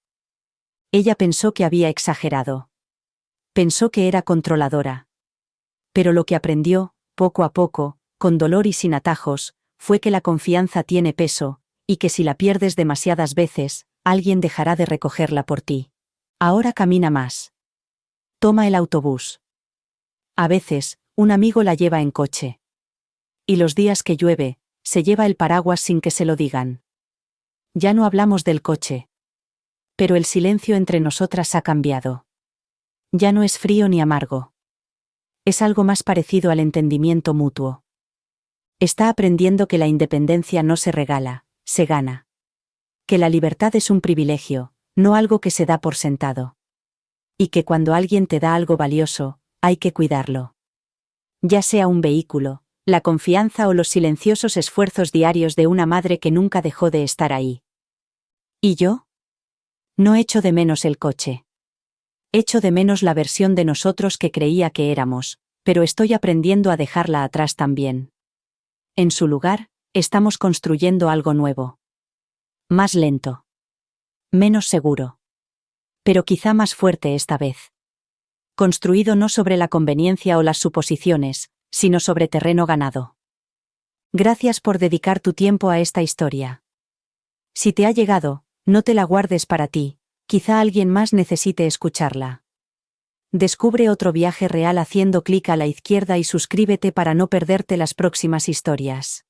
Ella pensó que había exagerado. Pensó que era controladora. Pero lo que aprendió, poco a poco, con dolor y sin atajos, fue que la confianza tiene peso, y que si la pierdes demasiadas veces, alguien dejará de recogerla por ti. Ahora camina más. Toma el autobús. A veces, un amigo la lleva en coche. Y los días que llueve, se lleva el paraguas sin que se lo digan. Ya no hablamos del coche. Pero el silencio entre nosotras ha cambiado. Ya no es frío ni amargo. Es algo más parecido al entendimiento mutuo. Está aprendiendo que la independencia no se regala, se gana. Que la libertad es un privilegio, no algo que se da por sentado. Y que cuando alguien te da algo valioso, hay que cuidarlo. Ya sea un vehículo, la confianza o los silenciosos esfuerzos diarios de una madre que nunca dejó de estar ahí. ¿Y yo? No echo de menos el coche. Echo de menos la versión de nosotros que creía que éramos, pero estoy aprendiendo a dejarla atrás también. En su lugar, estamos construyendo algo nuevo. Más lento. Menos seguro. Pero quizá más fuerte esta vez. Construido no sobre la conveniencia o las suposiciones, sino sobre terreno ganado. Gracias por dedicar tu tiempo a esta historia. Si te ha llegado, no te la guardes para ti, quizá alguien más necesite escucharla. Descubre otro viaje real haciendo clic a la izquierda y suscríbete para no perderte las próximas historias.